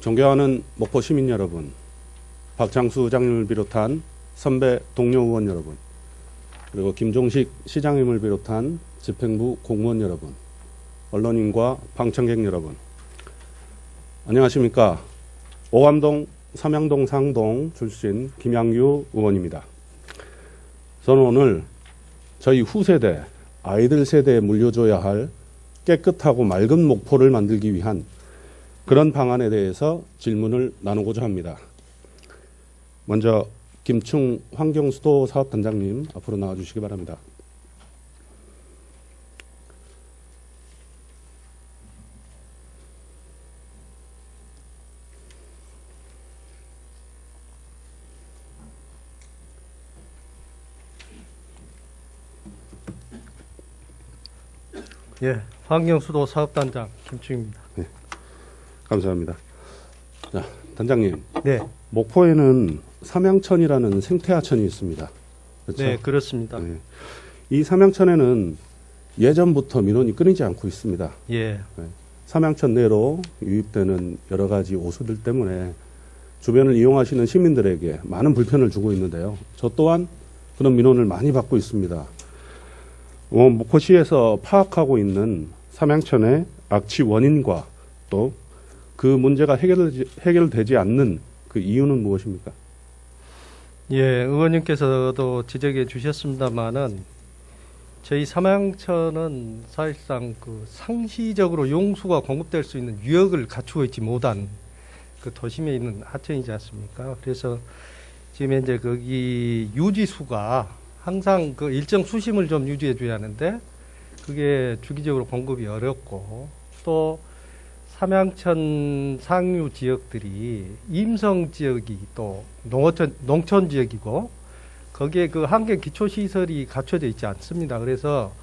존경하는 목포 시민 여러분, 박장수 의장님을 비롯한 선배 동료 의원 여러분, 그리고 김종식 시장님을 비롯한 집행부 공무원 여러분, 언론인과 방청객 여러분, 안녕하십니까. 오감동, 삼양동, 상동 출신 김양규 의원입니다. 저는 오늘 저희 후세대, 아이들 세대에 물려줘야 할 깨끗하고 맑은 목포를 만들기 위한 그런 방안에 대해서 질문을 나누고자 합니다. 먼저 김충 환경수도 사업단장님 앞으로 나와주시기 바랍니다. 예, 환경수도 사업단장 김충입니다. 네, 감사합니다. 자, 단장님. 네. 목포에는 삼양천이라는 생태하천이 있습니다. 그렇죠? 네, 그렇습니다. 네. 이 삼양천에는 예전부터 민원이 끊이지 않고 있습니다. 예. 네. 삼양천 내로 유입되는 여러 가지 오수들 때문에 주변을 이용하시는 시민들에게 많은 불편을 주고 있는데요. 저 또한 그런 민원을 많이 받고 있습니다. 목포시에서 파악하고 있는 삼양천의 악취 원인과 또 그 문제가 해결되지 않는 그 이유는 무엇입니까? 예, 의원님께서도 지적해 주셨습니다만은 저희 삼양천은 사실상 그 상시적으로 용수가 공급될 수 있는 유역을 갖추고 있지 못한 그 도심에 있는 하천이지 않습니까? 그래서 지금 현재 거기 유지수가 항상 그 일정 수심을 좀 유지해 줘야 하는데 그게 주기적으로 공급이 어렵고 또 삼양천 상류 지역들이 임성 지역이 또 농촌 지역이고 거기에 그 한계 기초 시설이 갖춰져 있지 않습니다. 그래서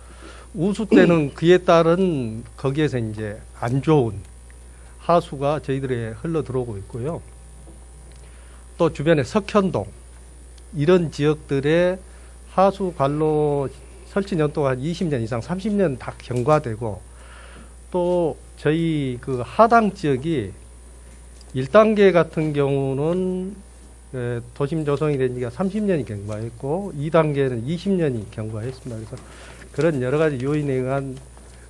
우수 때는 그에 따른 거기에서 이제 안 좋은 하수가 저희들에 흘러 들어오고 있고요. 또 주변에 석현동 이런 지역들의 하수 관로 설치 연도가 한 20년 이상 30년 다 경과되고 또 저희 그 하당 지역이 1단계 같은 경우는 도심 조성이 된 지가 30년이 경과했고 2단계는 20년이 경과했습니다. 그래서 그런 여러 가지 요인에 의한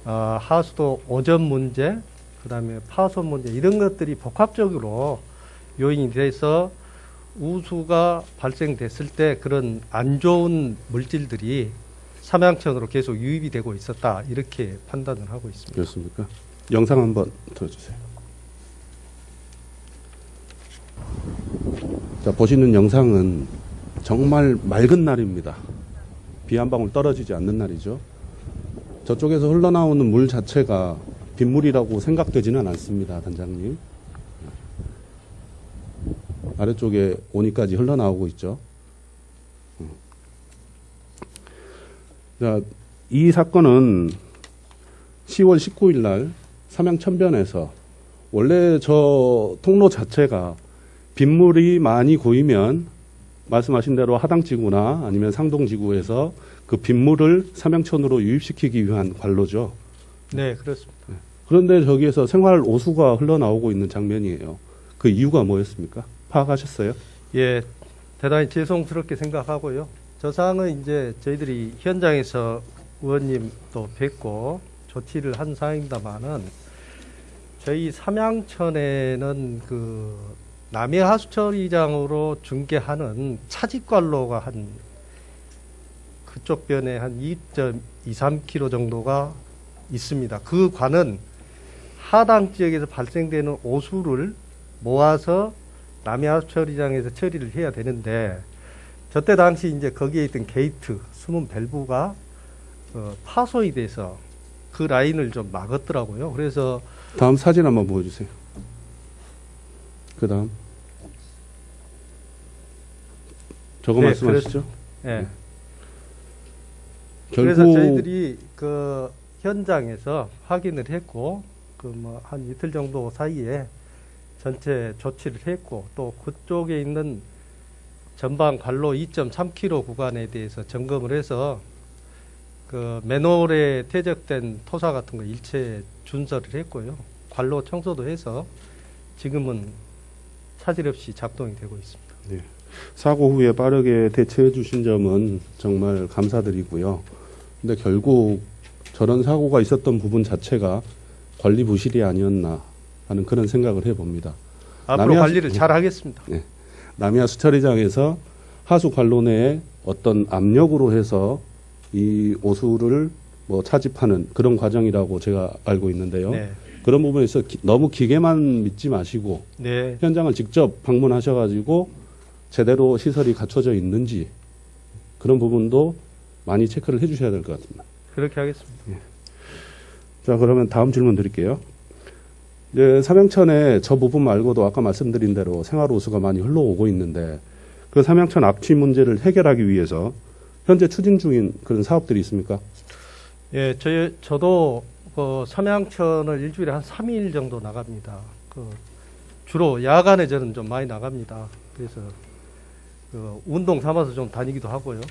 하수도 오전 문제, 그다음에 파손 문제 이런 것들이 복합적으로 요인이 돼서 우수가 발생됐을 때 그런 안 좋은 물질들이 삼양천으로 계속 유입이 되고 있었다 이렇게 판단을 하고 있습니다. 그렇습니까? 영상 한번 틀어주세요. 자, 보시는 영상은 정말 맑은 날입니다. 비 한 방울 떨어지지 않는 날이죠. 저쪽에서 흘러나오는 물 자체가 빗물이라고 생각되지는 않습니다, 단장님. 아래쪽에 오니까지 흘러나오고 있죠. 자, 이 사건은 10월 19일 날 삼양천변에서 원래 저 통로 자체가 빗물이 많이 고이면 말씀하신 대로 하당지구나 아니면 상동지구에서 그 빗물을 삼양천으로 유입시키기 위한 관로죠. 네, 그렇습니다. 그런데 저기에서 생활 오수가 흘러나오고 있는 장면이에요. 그 이유가 뭐였습니까? 파악하셨어요? 예, 대단히 죄송스럽게 생각하고요. 저 사항은 이제 저희들이 현장에서 의원님 또 뵙고 조치를 한 사항입니다만은 저희 삼양천에는 그 남해하수처리장으로 중개하는 차직관로가 한 그쪽 변에 한 2.23km 정도가 있습니다. 그 관은 하당 지역에서 발생되는 오수를 모아서 남해하수처리장에서 처리를 해야 되는데 저때 당시 이제 거기에 있던 게이트, 숨은 밸브가 파손이 돼서 그 라인을 좀 막았더라고요. 그래서 다음 사진 한번 보여주세요. 그 다음. 저거 네, 말씀하시죠? 예. 결국 그래서 저희들이 그 현장에서 확인을 했고 그 뭐 한 이틀 정도 사이에 전체 조치를 했고 또 그쪽에 있는 전방 관로 2.3km 구간에 대해서 점검을 해서 그 맨홀에 퇴적된 토사 같은 거 일체 준설을 했고요. 관로 청소도 해서 지금은 차질 없이 작동이 되고 있습니다. 사고 후에 빠르게 대처해 주신 점은 정말 감사드리고요. 근데 결국 저런 사고가 있었던 부분 자체가 관리 부실이 아니었나 하는 그런 생각을 해봅니다. 앞으로 남해안- 관리를 잘 하겠습니다. 남해안 수처리장에서 하수 관로내에 어떤 압력으로 해서 이 오수를 뭐 차집하는 그런 과정이라고 제가 알고 있는데요. 네. 그런 부분에서 너무 기계만 믿지 마시고 네. 현장을 직접 방문하셔가지고 제대로 시설이 갖춰져 있는지 그런 부분도 많이 체크를 해주셔야 될 것 같습니다. 그렇게 하겠습니다. 자, 그러면 다음 질문 드릴게요. 이제 삼양천에 저 부분 말고도 아까 말씀드린 대로 생활호수가 많이 흘러오고 있는데 그 삼양천 압취 문제를 해결하기 위해서 현재 추진 중인 그런 사업들이 있습니까? 예, 저도 그 삼양천을 일주일에 한 3일 정도 나갑니다. 주로 야간에 저는 좀 많이 나갑니다. 그래서 운동 삼아서 좀 다니기도 하고요.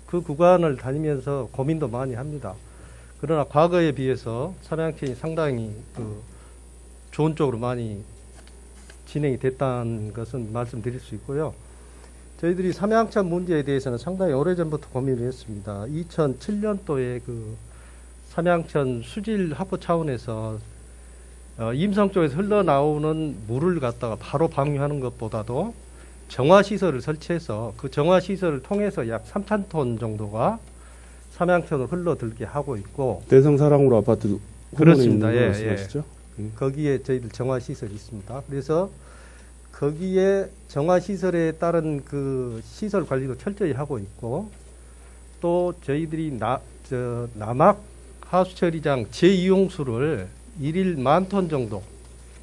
그 구간을 다니면서 고민도 많이 합니다. 그러나 과거에 비해서 삼양천이 상당히 좋은 쪽으로 많이 진행이 됐다는 것은 말씀드릴 수 있고요. 저희들이 삼양천 문제에 대해서는 상당히 오래전부터 고민을 했습니다. 2007년도에 삼양천 수질 확보 차원에서 임성 쪽에서 흘러나오는 물을 갖다가 바로 방류하는 것보다도 정화시설을 설치해서 그 정화시설을 통해서 약 3,000톤 정도가 삼양천으로 흘러들게 하고 있고 대성사랑으로 아파트 그렇습니다. 후문에 있는 거 예, 말씀하시죠? 거기에 저희들 정화시설이 있습니다. 그래서 거기에 정화시설에 따른 그 시설 관리도 철저히 하고 있고 또 저희들이 남학 하수처리장 제2용수를 1일 10,000톤 정도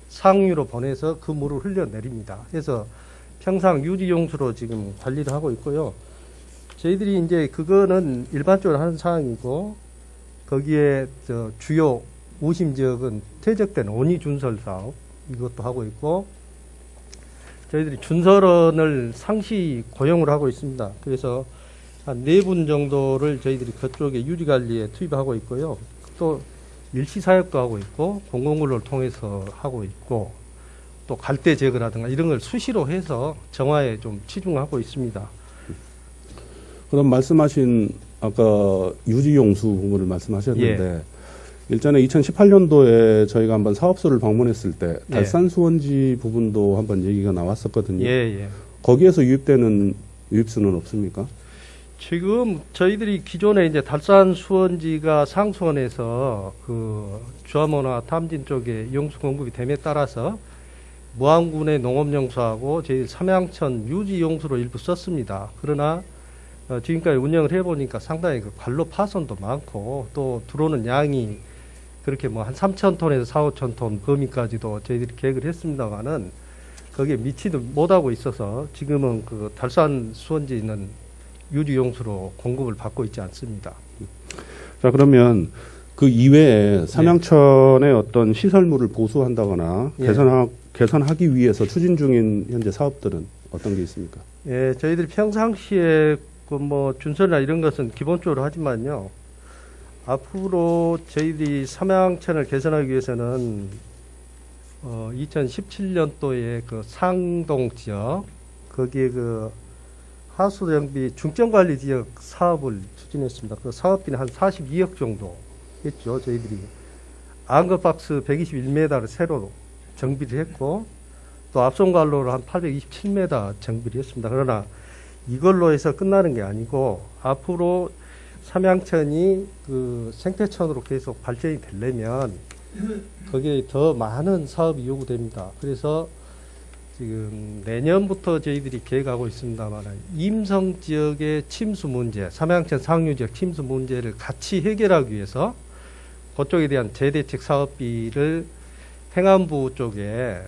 상류로 보내서 그 물을 흘려내립니다. 그래서 평상 유지용수로 지금 관리를 하고 있고요. 저희들이 이제 그거는 일반적으로 하는 사항이고 거기에 주요 우심 지역은 퇴적된 온이 준설 사업 이것도 하고 있고 저희들이 준설원을 상시 고용을 하고 있습니다. 그래서 한 4분 정도를 저희들이 그쪽에 유지관리에 투입하고 있고요. 또 일시사역도 하고 있고 공공근로를 통해서 하고 있고 또 갈대 제거라든가 이런 걸 수시로 해서 정화에 좀 치중하고 있습니다. 그럼 말씀하신 아까 유지용수 부분을 말씀하셨는데 일전에 2018년도에 저희가 한번 사업소를 방문했을 때 달산 수원지 부분도 한번 얘기가 나왔었거든요. 거기에서 유입되는 유입수는 없습니까? 지금 저희들이 기존에 이제 달산 수원지가 상수원에서 주암호나 탐진 쪽에 용수 공급이 됨에 따라서 무안군의 농업용수하고 저희 삼양천 유지용수로 일부 썼습니다. 그러나 지금까지 운영을 해보니까 상당히 관로 파손도 많고 또 들어오는 양이 그렇게 뭐 한 3,000톤에서 4,000~5,000톤 범위까지도 저희들이 계획을 했습니다만은 거기에 미치도 못하고 있어서 지금은 달산 수원지는 유지용수로 공급을 받고 있지 않습니다. 자, 그러면 그 이외에 삼양천의 어떤 시설물을 보수한다거나 개선하기 위해서 추진 중인 현재 사업들은 어떤 게 있습니까? 예, 저희들이 평상시에 준설이나 이런 것은 기본적으로 하지만요. 앞으로 저희들이 삼양천을 개선하기 위해서는 2017년도에 상동 지역 거기에 하수정비 중점관리 지역 사업을 추진했습니다. 그 사업비는 한 42억 정도 했죠. 저희들이 안거박스 121m를 새로 정비를 했고 또 앞송관로를 한 827m 정비를 했습니다. 그러나 이걸로 해서 끝나는 게 아니고 앞으로 삼양천이 생태천으로 계속 발전이 되려면 거기에 더 많은 사업이 요구됩니다. 그래서 지금 내년부터 저희들이 계획하고 있습니다만 임성 지역의 침수 문제, 삼양천 상류 지역 침수 문제를 같이 해결하기 위해서 그쪽에 대한 재대책 사업비를 행안부 쪽에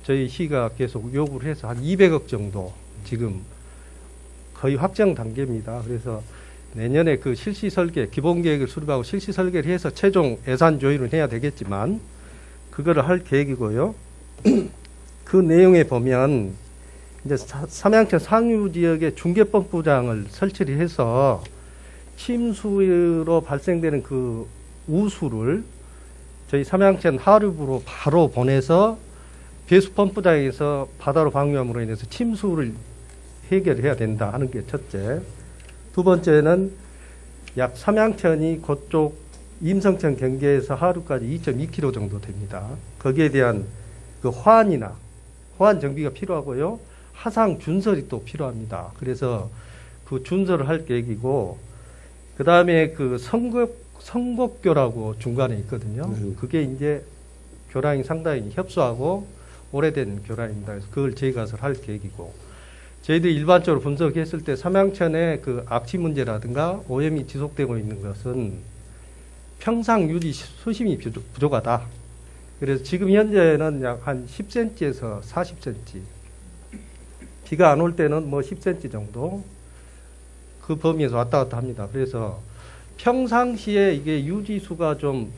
저희 시가 계속 요구를 해서 한 200억 정도 지금 거의 확정 단계입니다. 그래서 내년에 실시 설계, 기본 계획을 수립하고 실시 설계를 해서 최종 예산 조율을 해야 되겠지만 그거를 할 계획이고요. 그 내용에 보면 이제 삼양천 상류 지역에 중계펌프장을 설치를 해서 침수로 발생되는 우수를 저희 삼양천 하류부로 바로 보내서 배수 펌프장에서 바다로 방류함으로 인해서 침수를 해결해야 된다 하는 게 첫째. 두 번째는 약 삼양천이 그쪽 임성천 경계에서 하루까지 2.2km 정도 됩니다. 거기에 대한 그 호환 정비가 필요하고요. 하상 준설이 또 필요합니다. 그래서 그 준설을 할 계획이고, 그 다음에 그 성곡교라고 중간에 있거든요. 그게 이제 교량이 상당히 협소하고 오래된 교량입니다. 그래서 그걸 재가설 할 계획이고, 저희들이 일반적으로 분석했을 때 삼양천의 그 악취 문제라든가 오염이 지속되고 있는 것은 평상 유지 수심이 부족하다. 그래서 지금 현재는 약 한 10cm에서 40cm, 비가 안 올 때는 뭐 10cm 정도 그 범위에서 왔다 갔다 합니다. 그래서 평상시에 이게 유지수가 좀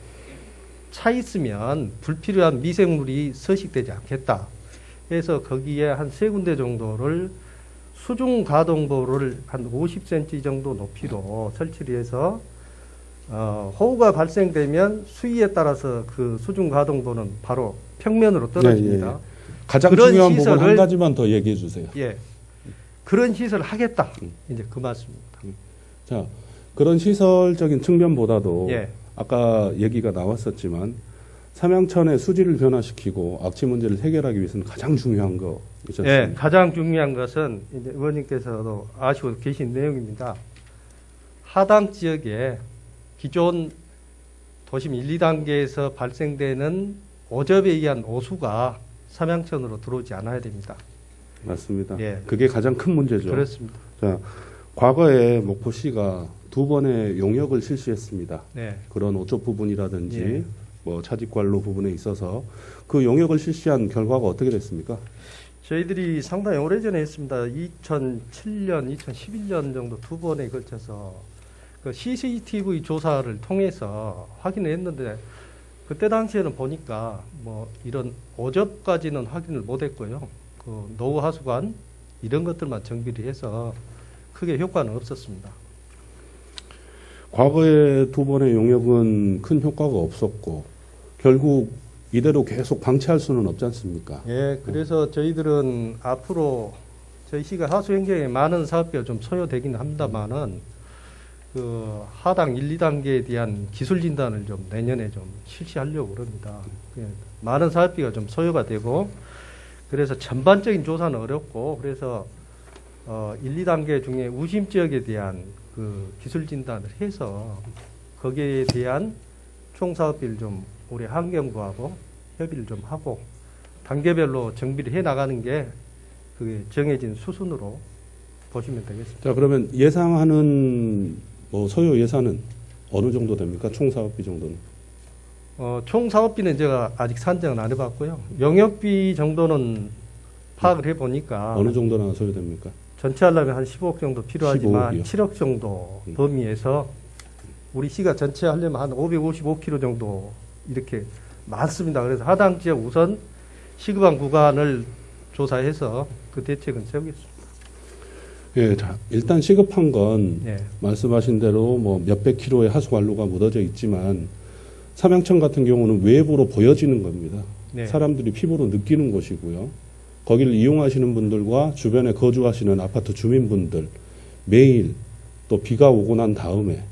차 있으면 불필요한 미생물이 서식되지 않겠다. 그래서 거기에 한 3군데 정도를 수중 가동보를 한 50cm 정도 높이로 설치를 해서 호우가 발생되면 수위에 따라서 그 수중 가동보는 바로 평면으로 떨어집니다. 예, 예. 가장 그런 중요한 부분 한 시설을- 가지만 더 얘기해 주세요. 예, 그런 시설을 하겠다. 이제 그 말씀입니다. 자, 그런 시설적인 측면보다도 예, 아까 얘기가 나왔었지만 삼양천의 수질을 변화시키고 악취 문제를 해결하기 위해서는 가장 중요한 거 있지 예, 않습니까? 가장 중요한 것은 이제 의원님께서도 아시고 계신 내용입니다. 하당 지역에 기존 도심 1, 2단계에서 발생되는 오접에 의한 오수가 삼양천으로 들어오지 않아야 됩니다. 맞습니다. 예. 그게 가장 큰 문제죠. 그렇습니다. 자, 과거에 목포시가 2번의 용역을 실시했습니다. 네. 그런 오쪽 부분이라든지 예. 뭐 차직관로 부분에 있어서 그 용역을 실시한 결과가 어떻게 됐습니까? 저희들이 상당히 오래전에 했습니다. 2007년, 2011년 정도 2번에 걸쳐서 그 CCTV 조사를 통해서 확인을 했는데, 그때 당시에는 보니까 뭐 이런 오접까지는 확인을 못했고요. 그 노후 하수관 이런 것들만 정비를 해서 크게 효과는 없었습니다. 과거에 2번의 용역은 큰 효과가 없었고 결국 이대로 계속 방치할 수는 없지 않습니까? 예, 그래서 저희들은 앞으로 저희 시가 하수 행정에 많은 사업비가 좀 소요되긴 합니다만은 그 하당 1, 2단계에 대한 기술 진단을 좀 내년에 좀 실시하려고 그럽니다. 예, 많은 사업비가 좀 소요가 되고, 그래서 전반적인 조사는 어렵고, 그래서 1, 2단계 중에 우심 지역에 대한 그 기술 진단을 해서 거기에 대한 총 사업비를 좀 우리 환경부하고 협의를 좀 하고 단계별로 정비를 해 나가는 게 그게 정해진 수순으로 보시면 되겠습니다. 자, 그러면 예상하는 뭐 소요 예산은 어느 정도 됩니까? 총 사업비 정도는? 총 사업비는 제가 아직 산정은 안 해봤고요. 용역비 정도는 파악을 해보니까 어느 정도나 소요됩니까? 전체 하려면 한 15억 정도 필요하지만 15억 이요? 7억 정도 범위에서 우리 시가 전체 하려면 한 555km 정도 이렇게 많습니다. 그래서 하당 지역 우선 시급한 구간을 조사해서 그 대책은 세우겠습니다. 예, 자, 일단 시급한 건 예. 말씀하신 대로 뭐 몇백 킬로의 하수 관로가 묻어져 있지만 삼양천 같은 경우는 외부로 보여지는 겁니다. 네. 사람들이 피부로 느끼는 곳이고요. 거기를 이용하시는 분들과 주변에 거주하시는 아파트 주민분들 매일 또 비가 오고 난 다음에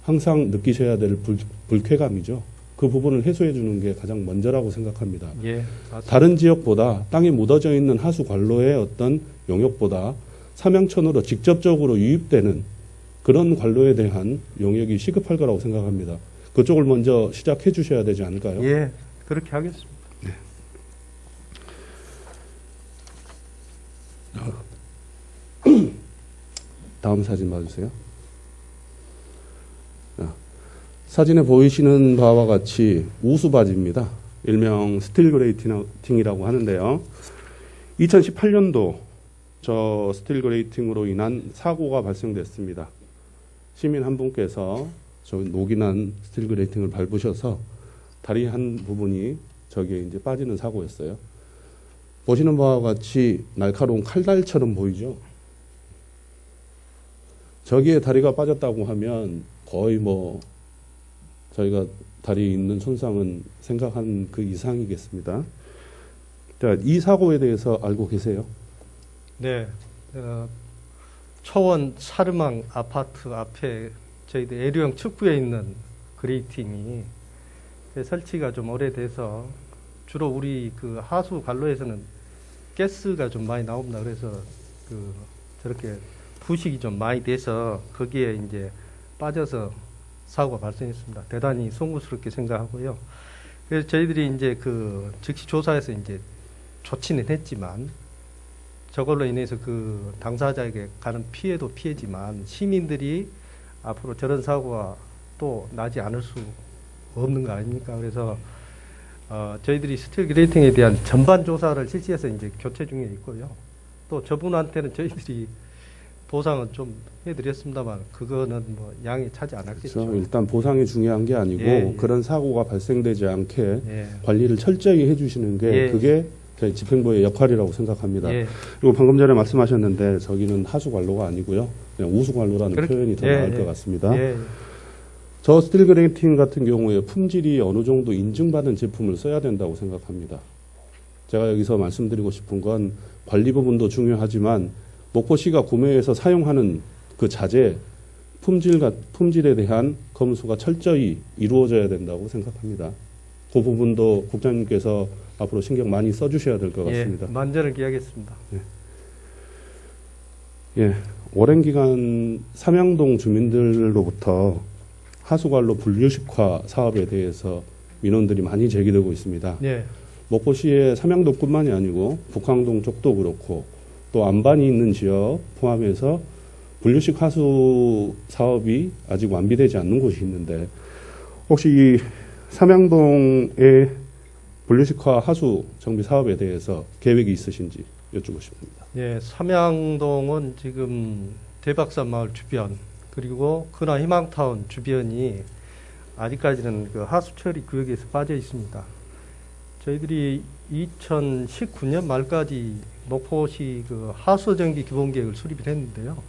항상 느끼셔야 될 불쾌감이죠. 그 부분을 해소해 주는 게 가장 먼저라고 생각합니다. 예, 맞습니다. 다른 지역보다 땅에 묻어져 있는 하수 관로의 어떤 용역보다 삼양천으로 직접적으로 유입되는 그런 관로에 대한 용역이 시급할 거라고 생각합니다. 그쪽을 먼저 시작해 주셔야 되지 않을까요? 예, 그렇게 하겠습니다. 다음 사진 봐주세요. 자, 사진에 보이시는 바와 같이 우수바지입니다. 일명 스틸 그레이팅이라고 하는데요. 2018년도 저 스틸 그레이팅으로 인한 사고가 발생됐습니다. 시민 한 분께서 저 녹이 난 스틸 그레이팅을 밟으셔서 다리 한 부분이 저기에 이제 빠지는 사고였어요. 보시는 바와 같이 날카로운 칼날처럼 보이죠? 저기에 다리가 빠졌다고 하면 거의 뭐 저희가 다리에 있는 손상은 생각한 그 이상이겠습니다. 자, 이 사고에 대해서 알고 계세요? 네. 초원 사르망 아파트 앞에 저희들 애류형 측부에 있는 그레이팅이 설치가 좀 오래돼서 주로 우리 그 하수 관로에서는 가스가 좀 많이 나옵니다. 그래서 저렇게 부식이 좀 많이 돼서 거기에 이제 빠져서 사고가 발생했습니다. 대단히 송구스럽게 생각하고요. 그래서 저희들이 이제 즉시 조사해서 이제 조치는 했지만 저걸로 인해서 당사자에게 가는 피해도 피해지만 시민들이 앞으로 저런 사고가 또 나지 않을 수 없는 거 아닙니까? 그래서 저희들이 스틸 그레이팅에 대한 전반 조사를 실시해서 이제 교체 중에 있고요. 또 저분한테는 저희들이 보상은 좀 해드렸습니다만 그거는 뭐 양이 차지 않았겠죠. 그렇죠. 일단 보상이 중요한 게 아니고 예. 그런 사고가 발생되지 않게 예. 관리를 철저히 해주시는 게 예. 그게 저희 집행부의 역할이라고 생각합니다. 예. 그리고 방금 전에 말씀하셨는데 저기는 하수관로가 아니고요. 그냥 우수관로라는 표현이 더 나을 것 같습니다. 예. 저 스틸 그레이팅 같은 경우에 품질이 어느 정도 인증받은 제품을 써야 된다고 생각합니다. 제가 여기서 말씀드리고 싶은 건 관리 부분도 중요하지만 목포시가 구매해서 사용하는 그 자재 품질에 대한 검수가 철저히 이루어져야 된다고 생각합니다. 그 부분도 국장님께서 앞으로 신경 많이 써주셔야 될 것 같습니다. 예, 만전을 기하겠습니다. 예, 오랜 기간 삼양동 주민들로부터 하수관로 분류식화 사업에 대해서 민원들이 많이 제기되고 있습니다. 예. 목포시의 삼양동뿐만이 아니고 북항동 쪽도 그렇고 또 안반이 있는 지역 포함해서 분류식 하수 사업이 아직 완비되지 않는 곳이 있는데 혹시 이 삼양동의 분류식화 하수 정비 사업에 대해서 계획이 있으신지 여쭙고 싶습니다. 예, 삼양동은 지금 대박산 마을 주변 그리고 근하 희망타운 주변이 아직까지는 하수 처리 구역에서 빠져 있습니다. 저희들이 2019년 말까지 목포시 하수전기 기본계획을 수립을 했는데요.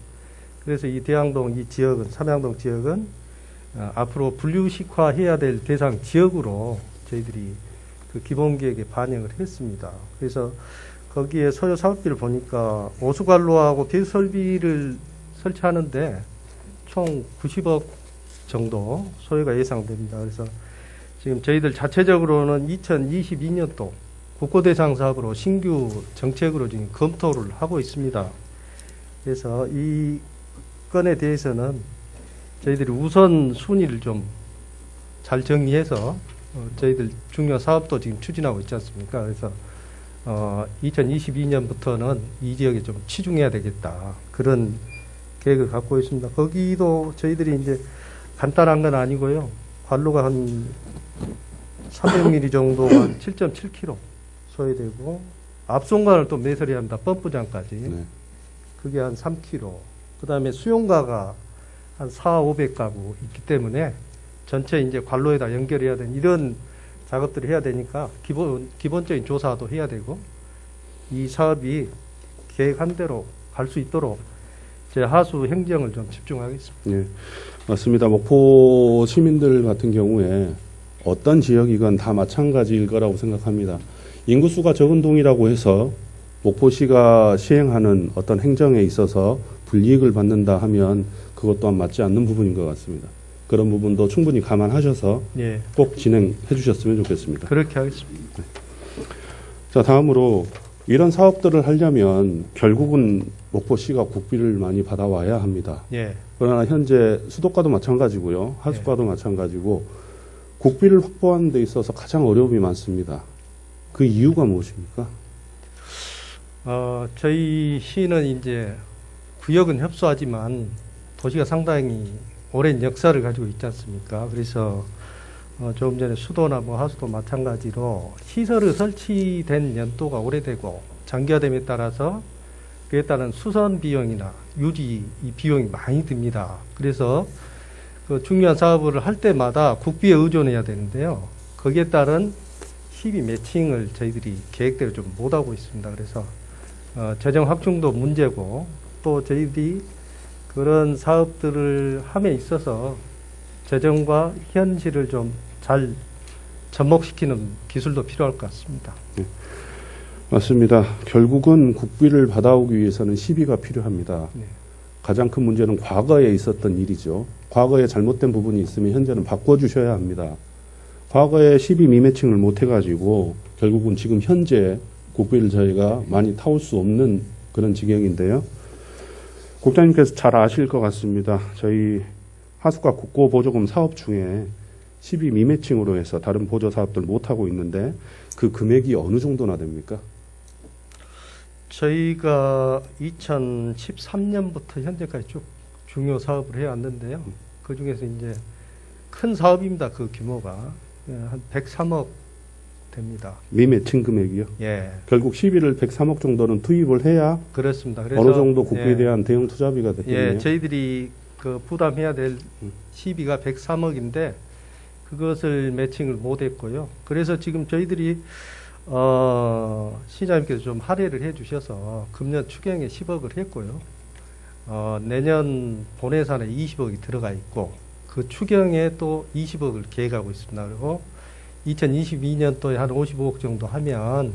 그래서 이 대양동 이 지역은 삼양동 지역은 앞으로 분류식화해야 될 대상 지역으로 저희들이 기본계획에 반영을 했습니다. 그래서 거기에 소요 사업비를 보니까 오수관로하고 배수설비를 설치하는데 총 90억 정도 소요가 예상됩니다. 그래서 지금 저희들 자체적으로는 2022년도 국고대상 사업으로 신규 정책으로 지금 검토를 하고 있습니다. 그래서 이 건에 대해서는 저희들이 우선 순위를 좀 잘 정리해서 저희들 중요한 사업도 지금 추진하고 있지 않습니까? 그래서 2022년부터는 이 지역에 좀 치중해야 되겠다. 그런 계획을 갖고 있습니다. 거기도 저희들이 이제 간단한 건 아니고요. 관로가 한 300mm 정도가 7.7km 소요되고 앞송관을 또 매설해야 합니다. 펌프장까지. 네. 그게 한 3km. 그 다음에 수용가가 한 400-500가구 있기 때문에 전체 이제 관로에다 연결해야 되는 이런 작업들을 해야 되니까 기본적인 조사도 해야 되고 이 사업이 계획한 대로 갈 수 있도록 제 하수 행정을 좀 집중하겠습니다. 예, 맞습니다. 목포 시민들 같은 경우에 어떤 지역이건 다 마찬가지일 거라고 생각합니다. 인구수가 적은 동이라고 해서 목포시가 시행하는 어떤 행정에 있어서 불이익을 받는다 하면 그것 또한 맞지 않는 부분인 것 같습니다. 그런 부분도 충분히 감안하셔서 예, 꼭 진행해 주셨으면 좋겠습니다. 그렇게 하겠습니다. 자, 다음으로 이런 사업들을 하려면 결국은 목포시가 국비를 많이 받아와야 합니다. 예, 그러나 현재 수도가도 마찬가지고요. 하수가도 마찬가지고 국비를 확보하는 데 있어서 가장 어려움이 많습니다. 그 이유가 무엇입니까? 저희 시는 이제 구역은 협소하지만 도시가 상당히 오랜 역사를 가지고 있지 않습니까? 그래서 조금 전에 수도나 하수도 마찬가지로 시설이 설치된 연도가 오래되고 장기화됨에 따라서 그에 따른 수선 비용이나 유지 이 비용이 많이 듭니다. 그래서 중요한 사업을 할 때마다 국비에 의존해야 되는데요. 거기에 따른 시비 매칭을 저희들이 계획대로 좀 못하고 있습니다. 그래서 재정 확충도 문제고 또 저희들이 그런 사업들을 함에 있어서 재정과 현실을 좀 잘 접목시키는 기술도 필요할 것 같습니다. 맞습니다. 결국은 국비를 받아오기 위해서는 시비가 필요합니다. 네. 가장 큰 문제는 과거에 있었던 일이죠. 과거에 잘못된 부분이 있으면 현재는 바꿔주셔야 합니다. 과거에 시비 미매칭을 못해가지고 결국은 지금 현재 국비를 저희가 많이 타올 수 없는 그런 지경인데요. 국장님께서 잘 아실 것 같습니다. 저희 하숙과 국고보조금 사업 중에 시비 미매칭으로 해서 다른 보조 사업들 못하고 있는데 그 금액이 어느 정도나 됩니까? 저희가 2013년부터 현재까지 쭉 중요 사업을 해왔는데요. 그 중에서 이제 큰 사업입니다. 그 규모가 한 103억 됩니다. 미매칭 금액이요? 예, 결국 시비를 103억 정도는 투입을 해야 그렇습니다. 그래서 어느 정도 국비에 예, 대한 대응 투자비가 됐겠네요. 예, 저희들이 그 부담해야 될 시비가 103억인데 그것을 매칭을 못했고요. 그래서 지금 저희들이 시장님께서 좀 할애를 해주셔서 금년 추경에 10억을 했고요. 내년 본예산에 20억이 들어가 있고 그 추경에 또 20억을 계획하고 있습니다. 그리고 2022년도에 한 55억 정도 하면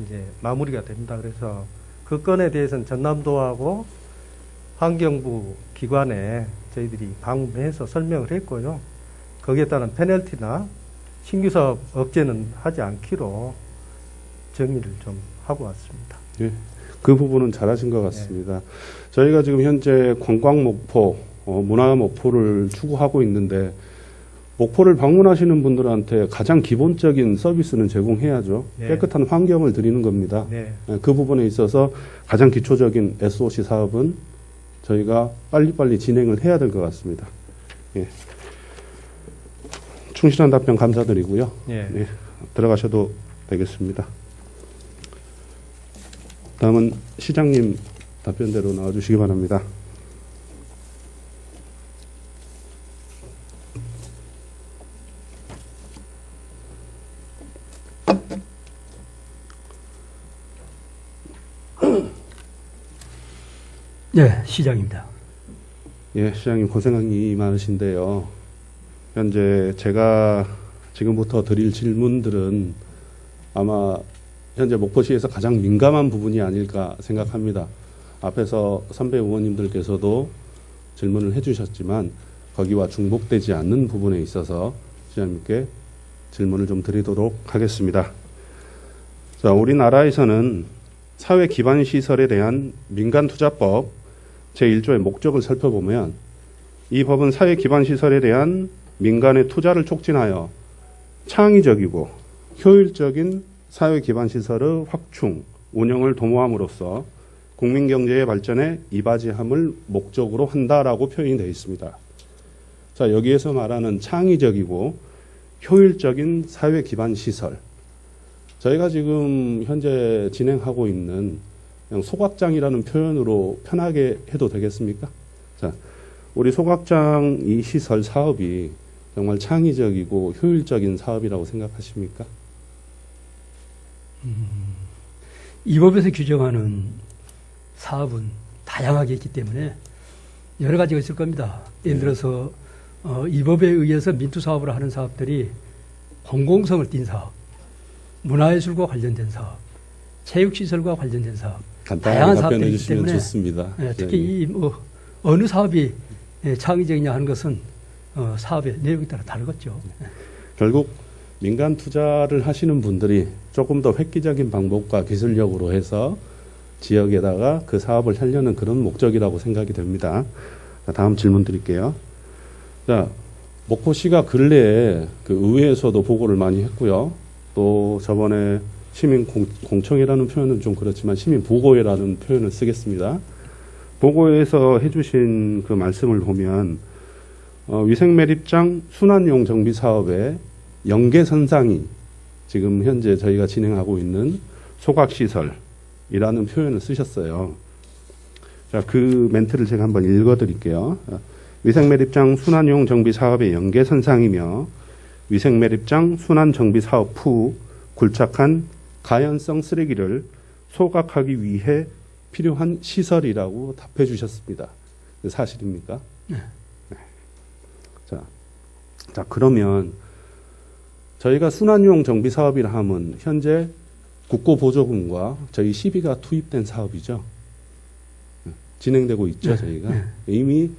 이제 마무리가 됩니다. 그래서 그 건에 대해서는 전남도하고 환경부 기관에 저희들이 방문해서 설명을 했고요. 거기에 따른 페널티나 신규 사업 억제는 하지 않기로 정의를 좀 하고 왔습니다. 예, 그 부분은 잘하신 것 같습니다. 저희가 지금 현재 관광 목포, 문화 목포를 추구하고 있는데 목포를 방문하시는 분들한테 가장 기본적인 서비스는 제공해야죠. 네. 깨끗한 환경을 드리는 겁니다. 네. 그 부분에 있어서 가장 기초적인 SOC 사업은 저희가 빨리빨리 진행을 해야 될 것 같습니다. 예. 충실한 답변 감사드리고요. 예. 네, 들어가셔도 되겠습니다. 다음은 시장님 답변대로 나와주시기 바랍니다. 네, 시장입니다. 예, 시장님 고생이 많으신데요. 현재 제가 지금부터 드릴 질문들은 아마 현재 목포시에서 가장 민감한 부분이 아닐까 생각합니다. 앞에서 선배 의원님들께서도 질문을 해주셨지만 거기와 중복되지 않는 부분에 있어서 시장님께 질문을 좀 드리도록 하겠습니다. 자, 우리나라에서는 사회 기반 시설에 대한 민간투자법 제1조의 목적을 살펴보면 이 법은 사회 기반 시설에 대한 민간의 투자를 촉진하여 창의적이고 효율적인 사회 기반 시설의 확충, 운영을 도모함으로써 국민 경제의 발전에 이바지함을 목적으로 한다라고 표현이 되어 있습니다. 자, 여기에서 말하는 창의적이고 효율적인 사회 기반 시설. 저희가 지금 현재 진행하고 있는 그냥 소각장이라는 표현으로 편하게 해도 되겠습니까? 자, 우리 소각장 이 시설 사업이 정말 창의적이고 효율적인 사업이라고 생각하십니까? 이 법에서 규정하는 사업은 다양하게 있기 때문에 여러 가지가 있을 겁니다. 예를 들어서 이 법에 의해서 민투사업을 하는 사업들이 공공성을 띈 사업, 문화예술과 관련된 사업, 체육시설과 관련된 사업, 다양한 간단하게 답변해 사업들이 있기 주시면 때문에 좋습니다. 특히 이 어느 사업이 창의적이냐 하는 것은 사업의 내용에 따라 다르겠죠. 결국 민간 투자를 하시는 분들이 조금 더 획기적인 방법과 기술력으로 해서 지역에다가 그 사업을 하려는 그런 목적이라고 생각이 됩니다. 자, 다음 질문 드릴게요. 자, 목포시가 근래에 그 의회에서도 보고를 많이 했고요. 또 저번에 시민 공청회라는 표현은 좀 그렇지만 시민 보고회라는 표현을 쓰겠습니다. 보고에서 해주신 그 말씀을 보면 위생매립장 순환용 정비 사업의 연계선상이 지금 현재 저희가 진행하고 있는 소각시설이라는 표현을 쓰셨어요. 자, 그 멘트를 제가 한번 읽어드릴게요. 위생매립장 순환용 정비 사업의 연계선상이며 위생매립장 순환 정비 사업 후 굴착한 가연성 쓰레기를 소각하기 위해 필요한 시설이라고 답해 주셨습니다. 사실입니까? 네. 네. 자, 그러면 저희가 순환용 정비 사업이라 하면 현재 국고보조금과 저희 시비가 투입된 사업이죠. 진행되고 있죠, 저희가. 이미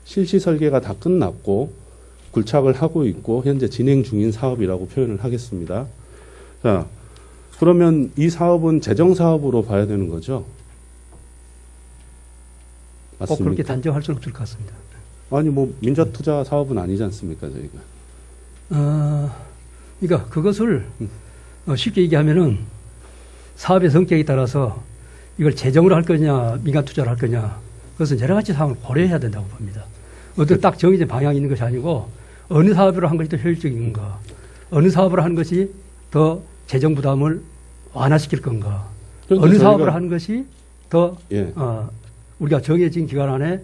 실시 설계가 다 끝났고 굴착을 하고 있고 현재 진행 중인 사업이라고 표현을 하겠습니다. 자, 그러면 이 사업은 재정 사업으로 봐야 되는 거죠? 꼭 그렇게 단정할 수는 없을 것 같습니다. 아니 뭐 민자투자 사업은 아니지 않습니까, 저희가? 그러니까 그것을 쉽게 얘기하면은 사업의 성격에 따라서 이걸 재정으로 할 거냐, 민간 투자를 할 거냐, 그것은 여러 가지 사항을 고려해야 된다고 봅니다. 어떤 딱 정해진 방향이 있는 것이 아니고 어느 사업으로 한 것이 더 효율적인가, 어느 사업으로 하는 것이 더 재정 부담을 완화시킬 건가, 어느 사업을 하는 것이 더 우리가 정해진 기간 안에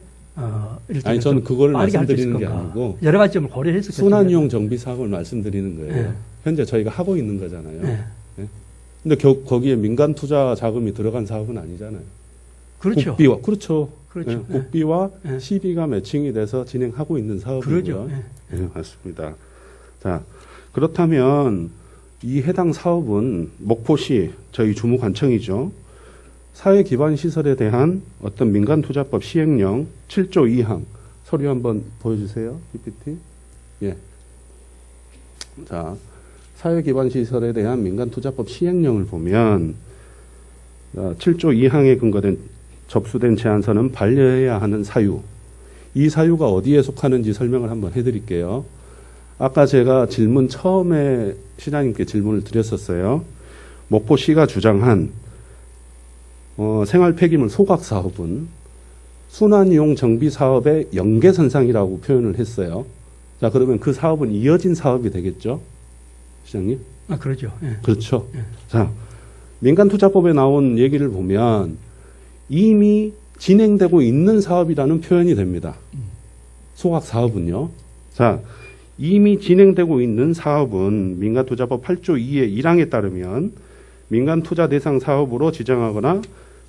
아니 저는 그걸 말씀드리는 게 아니고 여러 가지 점을 고려해서 순환용 정비 사업을 말씀드리는 거예요. 현재 저희가 하고 있는 거잖아요. 근데 거기에 민간 투자 자금이 들어간 사업은 아니잖아요. 그렇죠. 국비와 그렇죠. 그렇죠. 국비와 시비가 매칭이 돼서 진행하고 있는 사업이고요. 그러죠. 네, 맞습니다. 자, 그렇다면 이 해당 사업은 목포시 저희 주무관청이죠. 사회기반시설에 대한 어떤 민간투자법 시행령 7조 2항 서류 한번 보여주세요. PPT. 예. 자, 사회기반시설에 대한 민간투자법 시행령을 보면 7조 2항에 근거된 접수된 제안서는 반려해야 하는 사유. 이 사유가 어디에 속하는지 설명을 한번 해드릴게요. 아까 제가 질문 처음에 시장님께 질문을 드렸었어요. 목포시가 주장한 생활 폐기물 소각 사업은 순환이용 정비 사업의 연계선상이라고 표현을 했어요. 자, 그러면 그 사업은 이어진 사업이 되겠죠? 시장님? 그렇죠. 그렇죠. 자, 민간투자법에 나온 얘기를 보면 이미 진행되고 있는 사업이라는 표현이 됩니다. 소각 사업은요. 자, 이미 진행되고 있는 사업은 민간투자법 8조 2의 1항에 따르면 민간투자 대상 사업으로 지정하거나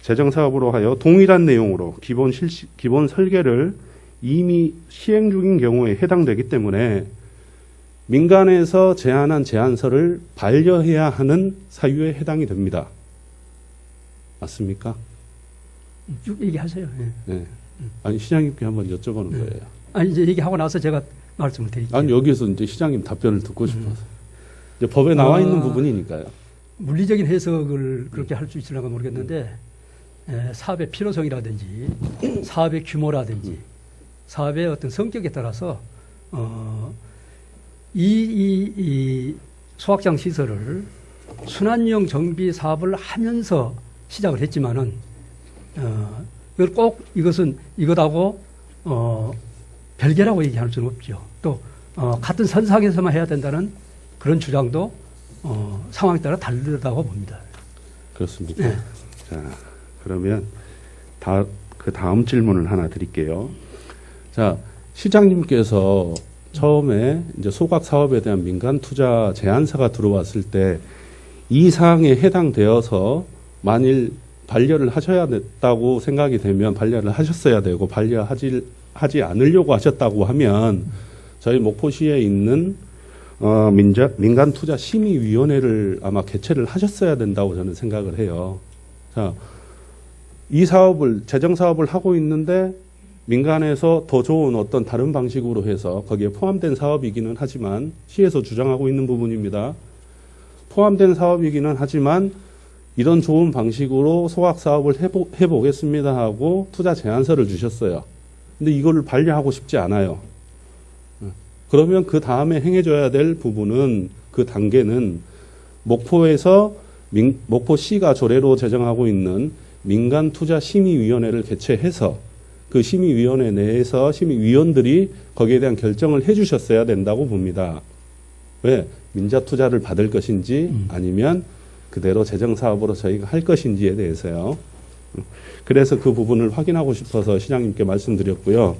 재정사업으로 하여 동일한 내용으로 기본 설계를 이미 시행 중인 경우에 해당되기 때문에 민간에서 제안한 제안서를 반려해야 하는 사유에 해당이 됩니다. 맞습니까? 쭉 얘기하세요. 네. 아니 시장님께 한번 여쭤보는 거예요. 아니 이제 얘기하고 나서 제가 말씀을 드릴게요. 아니 여기에서 이제 시장님 답변을 듣고 싶어서 이제 법에 나와 있는 부분이니까요. 물리적인 해석을 그렇게 할 수 있을까 모르겠는데 사업의 필요성이라든지 사업의 규모라든지 사업의 어떤 성격에 따라서 이 소각장 시설을 순환용 정비 사업을 하면서 시작을 했지만은 이걸 꼭 이것하고 별개라고 얘기할 수는 없죠. 또 같은 선상에서만 해야 된다는 그런 주장도 상황에 따라 다르다고 봅니다. 그렇습니까? 네. 자, 그러면 그 다음 질문을 하나 드릴게요. 자, 시장님께서 처음에 이제 소각 사업에 대한 민간 투자 제안서가 들어왔을 때 이 사항에 해당되어서 만일 반려를 하셔야 됐다고 생각이 되면 반려를 하셨어야 되고 반려하지 않으려고 하셨다고 하면 저희 목포시에 있는 민간투자심의위원회를 아마 개최를 하셨어야 된다고 저는 생각을 해요. 자, 이 사업을 재정사업을 하고 있는데 민간에서 더 좋은 어떤 다른 방식으로 해서 거기에 포함된 사업이기는 하지만 시에서 주장하고 있는 부분입니다. 포함된 사업이기는 하지만 이런 좋은 방식으로 소각 사업을 해보겠습니다 하고 투자 제안서를 주셨어요. 근데 이거를 반려하고 싶지 않아요. 그러면 그 다음에 행해줘야 될 부분은 그 단계는 목포에서 목포시가 조례로 제정하고 있는 민간투자심의위원회를 개최해서 그 심의위원회 내에서 심의위원들이 거기에 대한 결정을 해주셨어야 된다고 봅니다. 왜? 민자투자를 받을 것인지 아니면 그대로 재정사업으로 저희가 할 것인지에 대해서요. 그래서 그 부분을 확인하고 싶어서 시장님께 말씀드렸고요.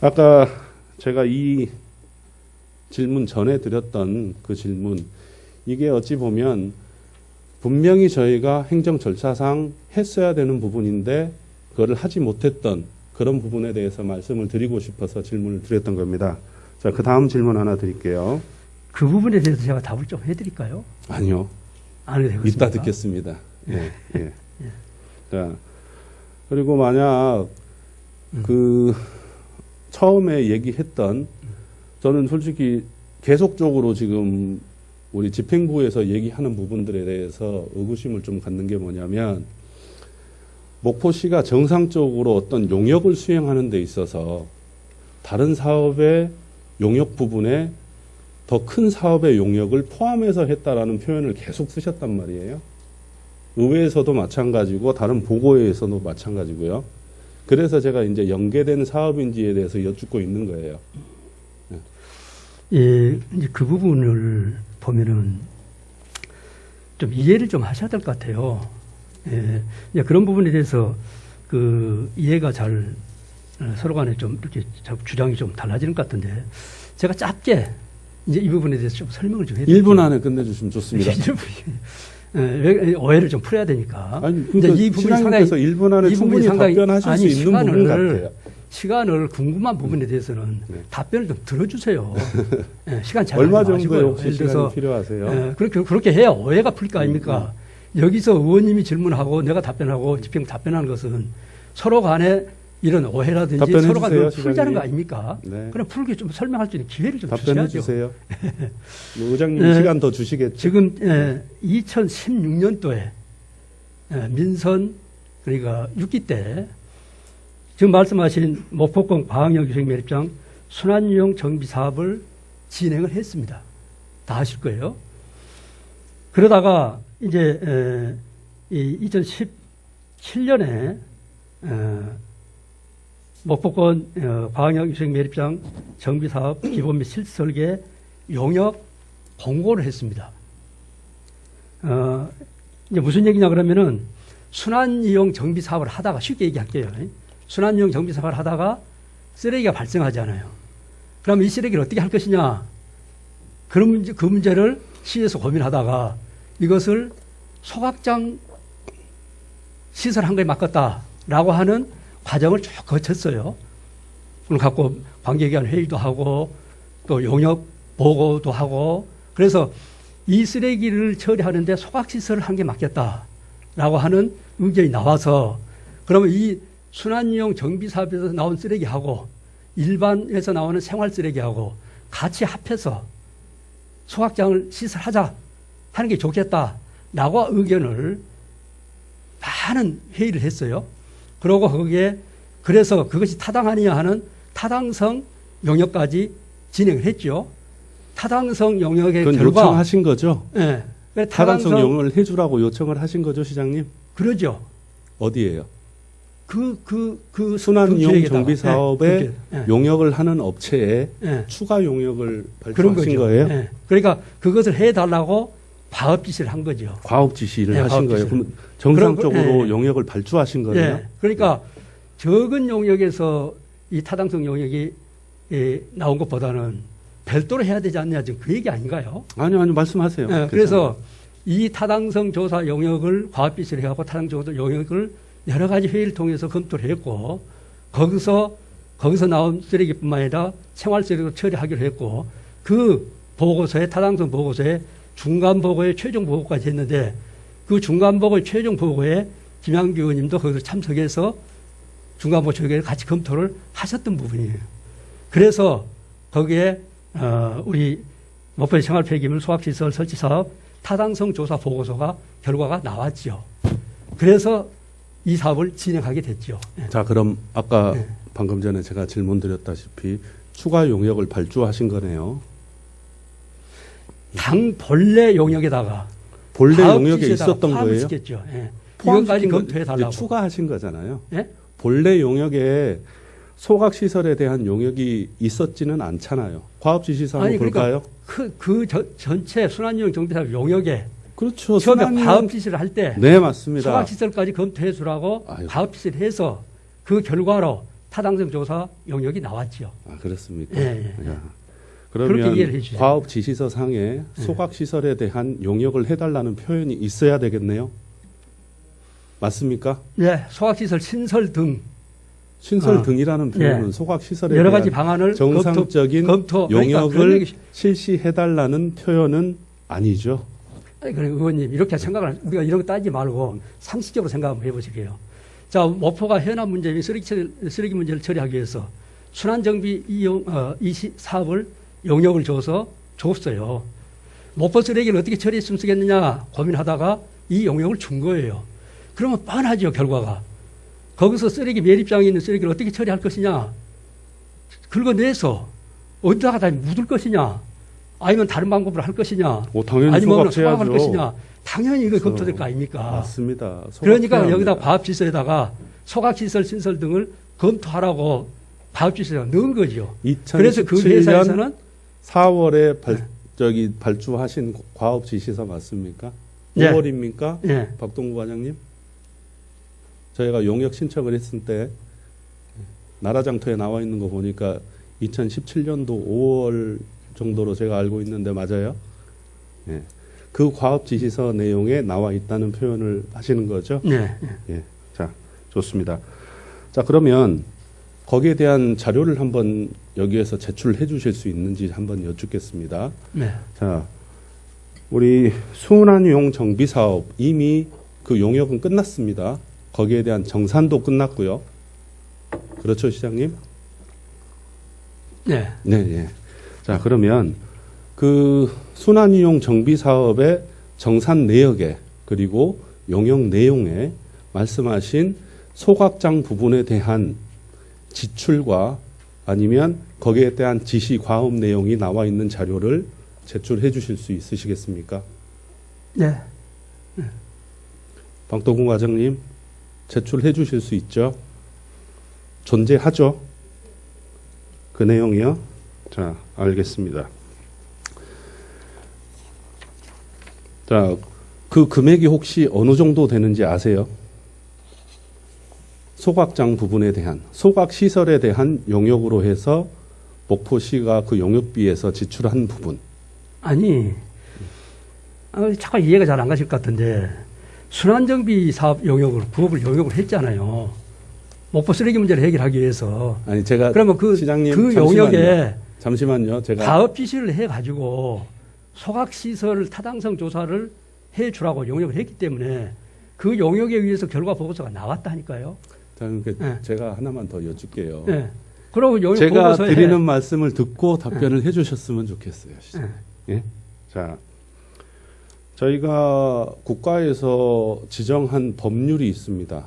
아까 제가 이 질문 전에 드렸던 그 질문, 이게 어찌 보면 분명히 저희가 행정 절차상 했어야 되는 부분인데 그거를 하지 못했던 그런 부분에 대해서 말씀을 드리고 싶어서 질문을 드렸던 겁니다. 자, 그 다음 질문 하나 드릴게요. 그 부분에 대해서 제가 답을 좀 해드릴까요? 아니요. 안에 되겠습니다. 이따 듣겠습니다. 예, 예. 자, 그리고 만약 그 처음에 얘기했던 저는 솔직히 계속적으로 지금 우리 집행부에서 얘기하는 부분들에 대해서 의구심을 좀 갖는 게 뭐냐면 목포시가 정상적으로 어떤 용역을 수행하는 데 있어서 다른 사업의 용역 부분에 더 큰 사업의 용역을 포함해서 했다라는 표현을 계속 쓰셨단 말이에요. 의회에서도 마찬가지고 다른 보고회에서도 마찬가지고요. 그래서 제가 이제 연계된 사업인지에 대해서 여쭙고 있는 거예요. 예, 이제 그 부분을 보면은 좀 이해를 좀 하셔야 될 것 같아요. 예, 이제 그런 부분에 대해서 그 이해가 잘 서로 간에 좀 이렇게 주장이 좀 달라지는 것 같은데 제가 짧게 이제 이 부분에 대해서 좀 설명을 좀 해드릴게요. 1분 안에 끝내주시면 좋습니다. 예, 오해를 좀 풀어야 되니까. 아니, 이제 그러니까 이 부분이 상당히 1분 안에 이 부분이 충분히 상당히 답변하실 수 있는 부분 같아요. 시간을 궁금한 부분에 대해서는 네. 답변을 좀 들어주세요. 예, 시간 잘 얼마 마시고요. 정도의 혹시 예를 들어서 시간이 필요하세요? 예, 그렇게 해야 오해가 풀릴 거 아닙니까? 여기서 의원님이 질문하고 내가 답변하고 집행 답변하는 것은 서로 간에 이런 오해라든지 답변해 서로 간에 주세요, 풀자는 시장님. 거 아닙니까? 네. 그럼 풀게 좀 설명할 수 있는 기회를 좀 답변해 주셔야죠. 주세요. 뭐 의장님 네. 시간 더 주시겠죠? 지금 2016년도에 민선 그러니까 6기 때 지금 말씀하신 목포권 과학역 유생 매립장 순환용 정비 사업을 진행을 했습니다. 다 아실 거예요. 그러다가 이제 2017년에 목포권 과학역 유생 매립장 정비 사업 기본 및 실지 설계 용역 공고를 했습니다. 이제 무슨 얘기냐 그러면은 순환이용 정비 사업을 하다가 쉽게 얘기할게요. 순환이용 정비 사업을 하다가 쓰레기가 발생하잖아요. 그럼 이 쓰레기를 어떻게 할 것이냐? 그 문제를 시에서 고민하다가 이것을 소각장 시설한 거에 맡겼다라고 하는 과정을 쭉 거쳤어요. 그걸 갖고 관계기관 회의도 하고 또 용역 보고도 하고 그래서 이 쓰레기를 처리하는데 소각시설을 한 개 맡겼다라고 하는 의견이 나와서 그러면 이 순환이용 정비사업에서 나온 쓰레기하고 일반에서 나오는 생활 쓰레기하고 같이 합해서 소각장을 시설하자 하는 게 좋겠다라고 의견을 많은 회의를 했어요. 그러고 거기에 그래서 그것이 타당하느냐 하는 타당성 용역까지 진행을 했죠. 타당성 용역의 그건 결과 요청하신 거죠? 예. 타당성 용역을 해주라고 요청을 하신 거죠, 시장님? 그러죠. 어디예요? 그 순환이용 기획에다가. 정비 사업에 예, 예. 용역을 하는 업체에 예. 추가 용역을 그런 발표하신 거죠. 거예요? 예. 그러니까 그것을 해달라고 과업 지시를 한 거죠. 과업 지시를 네, 하신 과업 거예요. 지시를. 그럼 정상적으로 그럼, 예. 용역을 발주하신 거예요? 예. 그러니까 적은 용역에서 이 타당성 용역이 나온 것보다는 별도로 해야 되지 않냐 지금 그 얘기 아닌가요? 아니요, 말씀하세요. 예. 괜찮아요. 그래서 이 타당성 조사 용역을 과업 지시를 해갖고 타당성 조사 용역을 여러 가지 회의를 통해서 검토를 했고 거기서 나온 쓰레기뿐만 아니라 생활 쓰레기도 처리하기로 했고 그 보고서에 타당성 보고서에 중간 보고에 최종 보고까지 했는데 그 중간 보고의 최종 보고에 김양규 의원님도 거기서 참석해서 중간 보고 최종에 같이 검토를 하셨던 부분이에요. 그래서 거기에 우리 목포의 생활 폐기물 소각시설 설치 사업 타당성 조사 보고서가 결과가 나왔죠. 그래서 이 사업을 진행하게 됐죠. 자, 그럼 아까 네. 방금 전에 제가 질문 드렸다시피 추가 용역을 발주하신 거네요. 당 본래 용역에다가 본래 사업 용역에 지시에다가 있었던 포함을 거예요? 시켰죠. 예. 포함시킨 이것까지 거- 검토해 달라고. 이제 추가하신 거잖아요. 예? 본래 용역에 소각 시설에 대한 용역이 있었지는 않잖아요. 과업 지시서 한번 아니, 그러니까 볼까요? 전체 순환용 정비사업 용역에 그렇죠. 처음에 순환용- 과업 지시를 할 때 네, 맞습니다. 소각시설까지 검토해 주라고 아이고. 과업 지시를 해서 그 결과로 타당성 조사 용역이 나왔죠. 아, 그렇습니까? 예, 예. 야. 그렇게 그러면 이해를 해 주세요. 과업 지시서 상에 소각 시설에 대한 용역을 해달라는 표현이 있어야 되겠네요. 맞습니까? 네, 소각시설 신설 등 신설 등이라는 표현은 예. 소각 시설에 여러 대한 가지 방안을 정상적인 검토 그러니까 용역을 그런 얘기- 실시해달라는 표현은 아니죠. 아니, 그래, 의원님, 이렇게 생각을, 우리가 이런 거 따지지 말고 상식적으로 생각 한번 해보실게요. 자, 모포가 현안 문제, 쓰레기 문제를 처리하기 위해서 순환정비 이 사업을 용역을 줬어요. 모포 쓰레기를 어떻게 처리했으면 쓰겠느냐 고민하다가 이 용역을 준 거예요. 그러면 뻔하죠, 결과가. 거기서 쓰레기 매립장에 있는 쓰레기를 어떻게 처리할 것이냐, 긁어내서 어디다가 다 묻을 것이냐, 아니면 다른 방법으로 할 것이냐, 당연히 아니면 소각해야죠. 소각할 것이냐, 당연히 이거 그렇죠. 검토될 거 아닙니까? 맞습니다. 그러니까 소각해야 여기다 합니다. 과업지서에다가 소각시설 신설 등을 검토하라고 과업지서에 넣은 거죠. 그래서 그 2017년 회사에서는 4월에 발주하신 과업 지시서 맞습니까? 네. 5월입니까? 예, 박동구 과장님? 저희가 용역 신청을 했을 때 나라장터에 나와 있는 거 보니까 2017년도 5월 정도로 제가 알고 있는데 맞아요? 예. 그 과업 지시서 내용에 나와 있다는 표현을 하시는 거죠? 네, 예. 자, 좋습니다. 자, 그러면 거기에 대한 자료를 한번 여기에서 제출해 주실 수 있는지 한번 여쭙겠습니다. 네. 자, 우리 순환용 정비 사업 이미 그 용역은 끝났습니다. 거기에 대한 정산도 끝났고요. 그렇죠, 시장님? 네. 네, 예. 자, 그러면 그 순환용 정비 사업의 정산 내역에 그리고 용역 내용에 말씀하신 소각장 부분에 대한 지출과 아니면 거기에 대한 지시 과업 내용이 나와 있는 자료를 제출해 주실 수 있으시겠습니까? 네. 박동구 과장님, 제출해 주실 수 있죠? 존재하죠? 그 내용이요? 자, 알겠습니다. 자, 그 금액이 혹시 어느 정도 되는지 아세요? 소각장 부분에 대한, 소각 시설에 대한 용역으로 해서 목포시가 그 용역비에서 지출한 부분. 아니, 잠깐 이해가 잘 안 가실 것 같은데, 순환정비 사업 용역을, 부업을 용역을 했잖아요. 목포 쓰레기 문제를 해결하기 위해서. 아니, 제가 그러면 시장님, 그 잠시만요. 용역에 잠시만요. 제가 가업 지시를 해가지고 소각시설 타당성 조사를 해주라고 용역을 했기 때문에 그 용역에 의해서 결과 보고서가 나왔다니까요. 자, 그러니까 네. 제가 하나만 더 여쭐게요. 네. 그리고 용역 제가 보고서에 드리는 말씀을 듣고 답변을 해주셨으면 좋겠어요. 시장님. 예? 자, 저희가 국가에서 지정한 법률이 있습니다.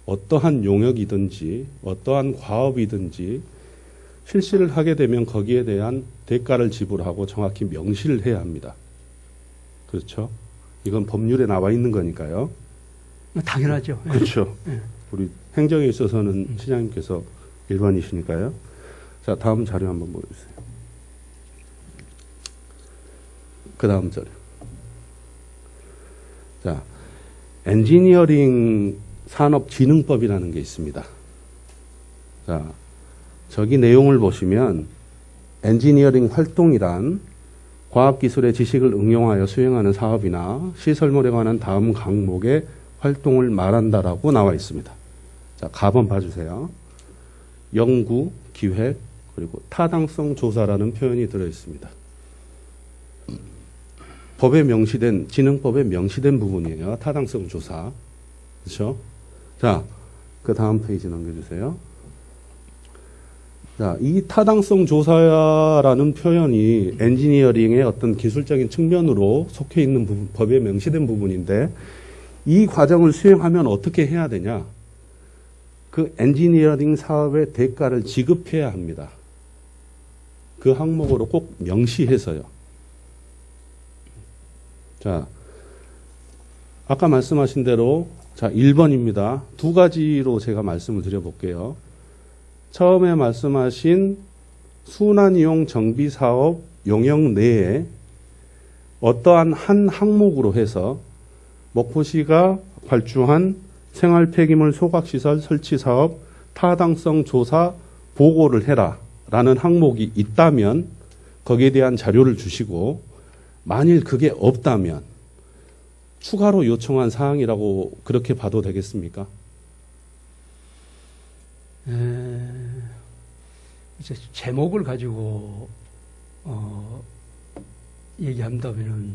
어떠한 용역이든지 어떠한 과업이든지 실시를 하게 되면 거기에 대한 대가를 지불하고 정확히 명시를 해야 합니다. 그렇죠? 이건 법률에 나와 있는 거니까요. 당연하죠. 그렇죠. 네. 우리 행정에 있어서는 시장님께서 일반이시니까요. 자, 다음 자료 한번 보여주세요. 그 다음 자료. 자, 엔지니어링 산업진흥법이라는 게 있습니다. 자, 저기 내용을 보시면 엔지니어링 활동이란 과학기술의 지식을 응용하여 수행하는 사업이나 시설물에 관한 다음 항목의 활동을 말한다라고 나와 있습니다. 자, 가번 봐주세요. 연구, 기획, 그리고 타당성 조사라는 표현이 들어 있습니다. 법에 명시된, 진흥법에 명시된 부분이에요. 타당성 조사. 그렇죠? 자, 그 다음 페이지 넘겨주세요. 자, 이 타당성 조사라는 표현이 엔지니어링의 어떤 기술적인 측면으로 속해 있는 부분, 법에 명시된 부분인데 이 과정을 수행하면 어떻게 해야 되냐? 그 엔지니어링 사업의 대가를 지급해야 합니다. 그 항목으로 꼭 명시해서요. 자, 아까 말씀하신 대로 자, 1번입니다. 두 가지로 제가 말씀을 드려볼게요. 처음에 말씀하신 순환이용 정비사업 용역 내에 어떠한 한 항목으로 해서 목포시가 발주한 생활폐기물 소각시설 설치사업 타당성 조사 보고를 해라 라는 항목이 있다면 거기에 대한 자료를 주시고 만일 그게 없다면 추가로 요청한 사항이라고 그렇게 봐도 되겠습니까? 이제 제목을 가지고 얘기한다면은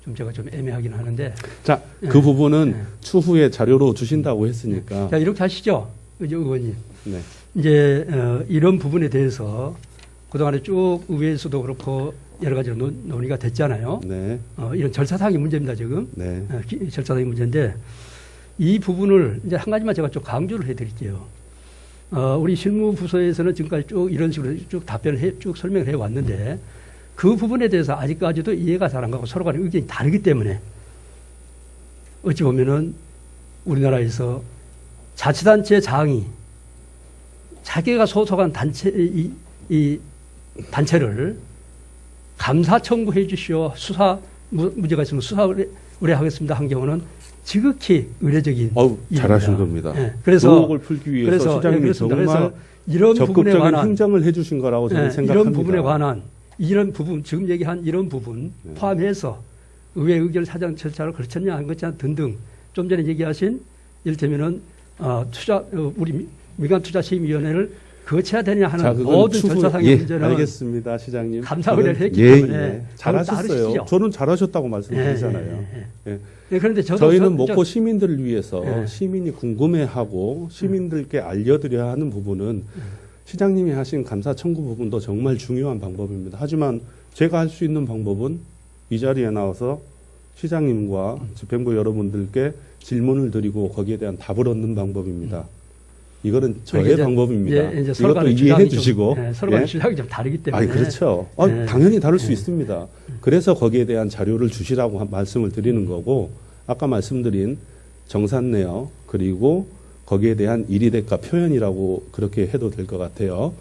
좀 제가 좀 애매하긴 하는데. 자, 예. 그 부분은 예. 추후에 자료로 주신다고 했으니까. 자, 이렇게 하시죠. 의원님. 네. 이제 이런 부분에 대해서 그동안에 쭉 의회에서도 그렇고 여러 가지로 논의가 됐잖아요. 네. 이런 절차상의 문제입니다, 지금. 네. 절차상의 문제인데 이 부분을 이제 한 가지만 제가 좀 강조를 해드릴게요. 우리 실무부서에서는 지금까지 쭉 이런 식으로 쭉 쭉 설명을 해왔는데 그 부분에 대해서 아직까지도 이해가 잘 안 가고 서로 간의 의견이 다르기 때문에 어찌 보면은 우리나라에서 자치단체 장이 자기가 소속한 이 단체를 감사 청구해 주시오. 수사 문제가 있으면 수사 의뢰하겠습니다 한 경우는 지극히 의례적인 잘하신 겁니다. 네. 그래서 의혹을 풀기 위해서 시장님이 정말 그래서 이런 부분에 적극적인 관한 행정을 해주신 거라고 저는 생각합니다. 이런 부분에 관한 이런 부분 지금 얘기한 이런 부분 네. 포함해서 의회 의견 사정 절차를 거쳤냐 안 거쳤냐 등등 좀 전에 얘기하신 이를테면은 우리 민간투자심의위원회를 거쳐야 되냐 하는 자, 그건 모든 추후, 절차상의 문제는 알겠습니다, 시장님. 감사 의뢰를 했기 예, 때문에 예. 잘하셨어요. 따르시죠. 저는 잘하셨다고 말씀드리잖아요. 예. 예. 네, 그런데 저희는 목포 시민들을 위해서 예. 시민이 궁금해하고 시민들께 알려드려야 하는 부분은 시장님이 하신 감사 청구 부분도 정말 중요한 방법입니다. 하지만 제가 할 수 있는 방법은 이 자리에 나와서 시장님과 집행부 여러분들께 질문을 드리고 거기에 대한 답을 얻는 방법입니다. 이거는 저의 방법입니다. 이제 서로 이것도 간의 이해해 주장이 주시고. 서로 간의 주장이 좀 다르기 때문에. 그렇죠. 당연히 다를 수 있습니다. 그래서 거기에 대한 자료를 주시라고 말씀을 드리는 거고, 아까 말씀드린 정산 내역 그리고 거기에 대한 일의대가 표현이라고 그렇게 해도 될 것 같아요.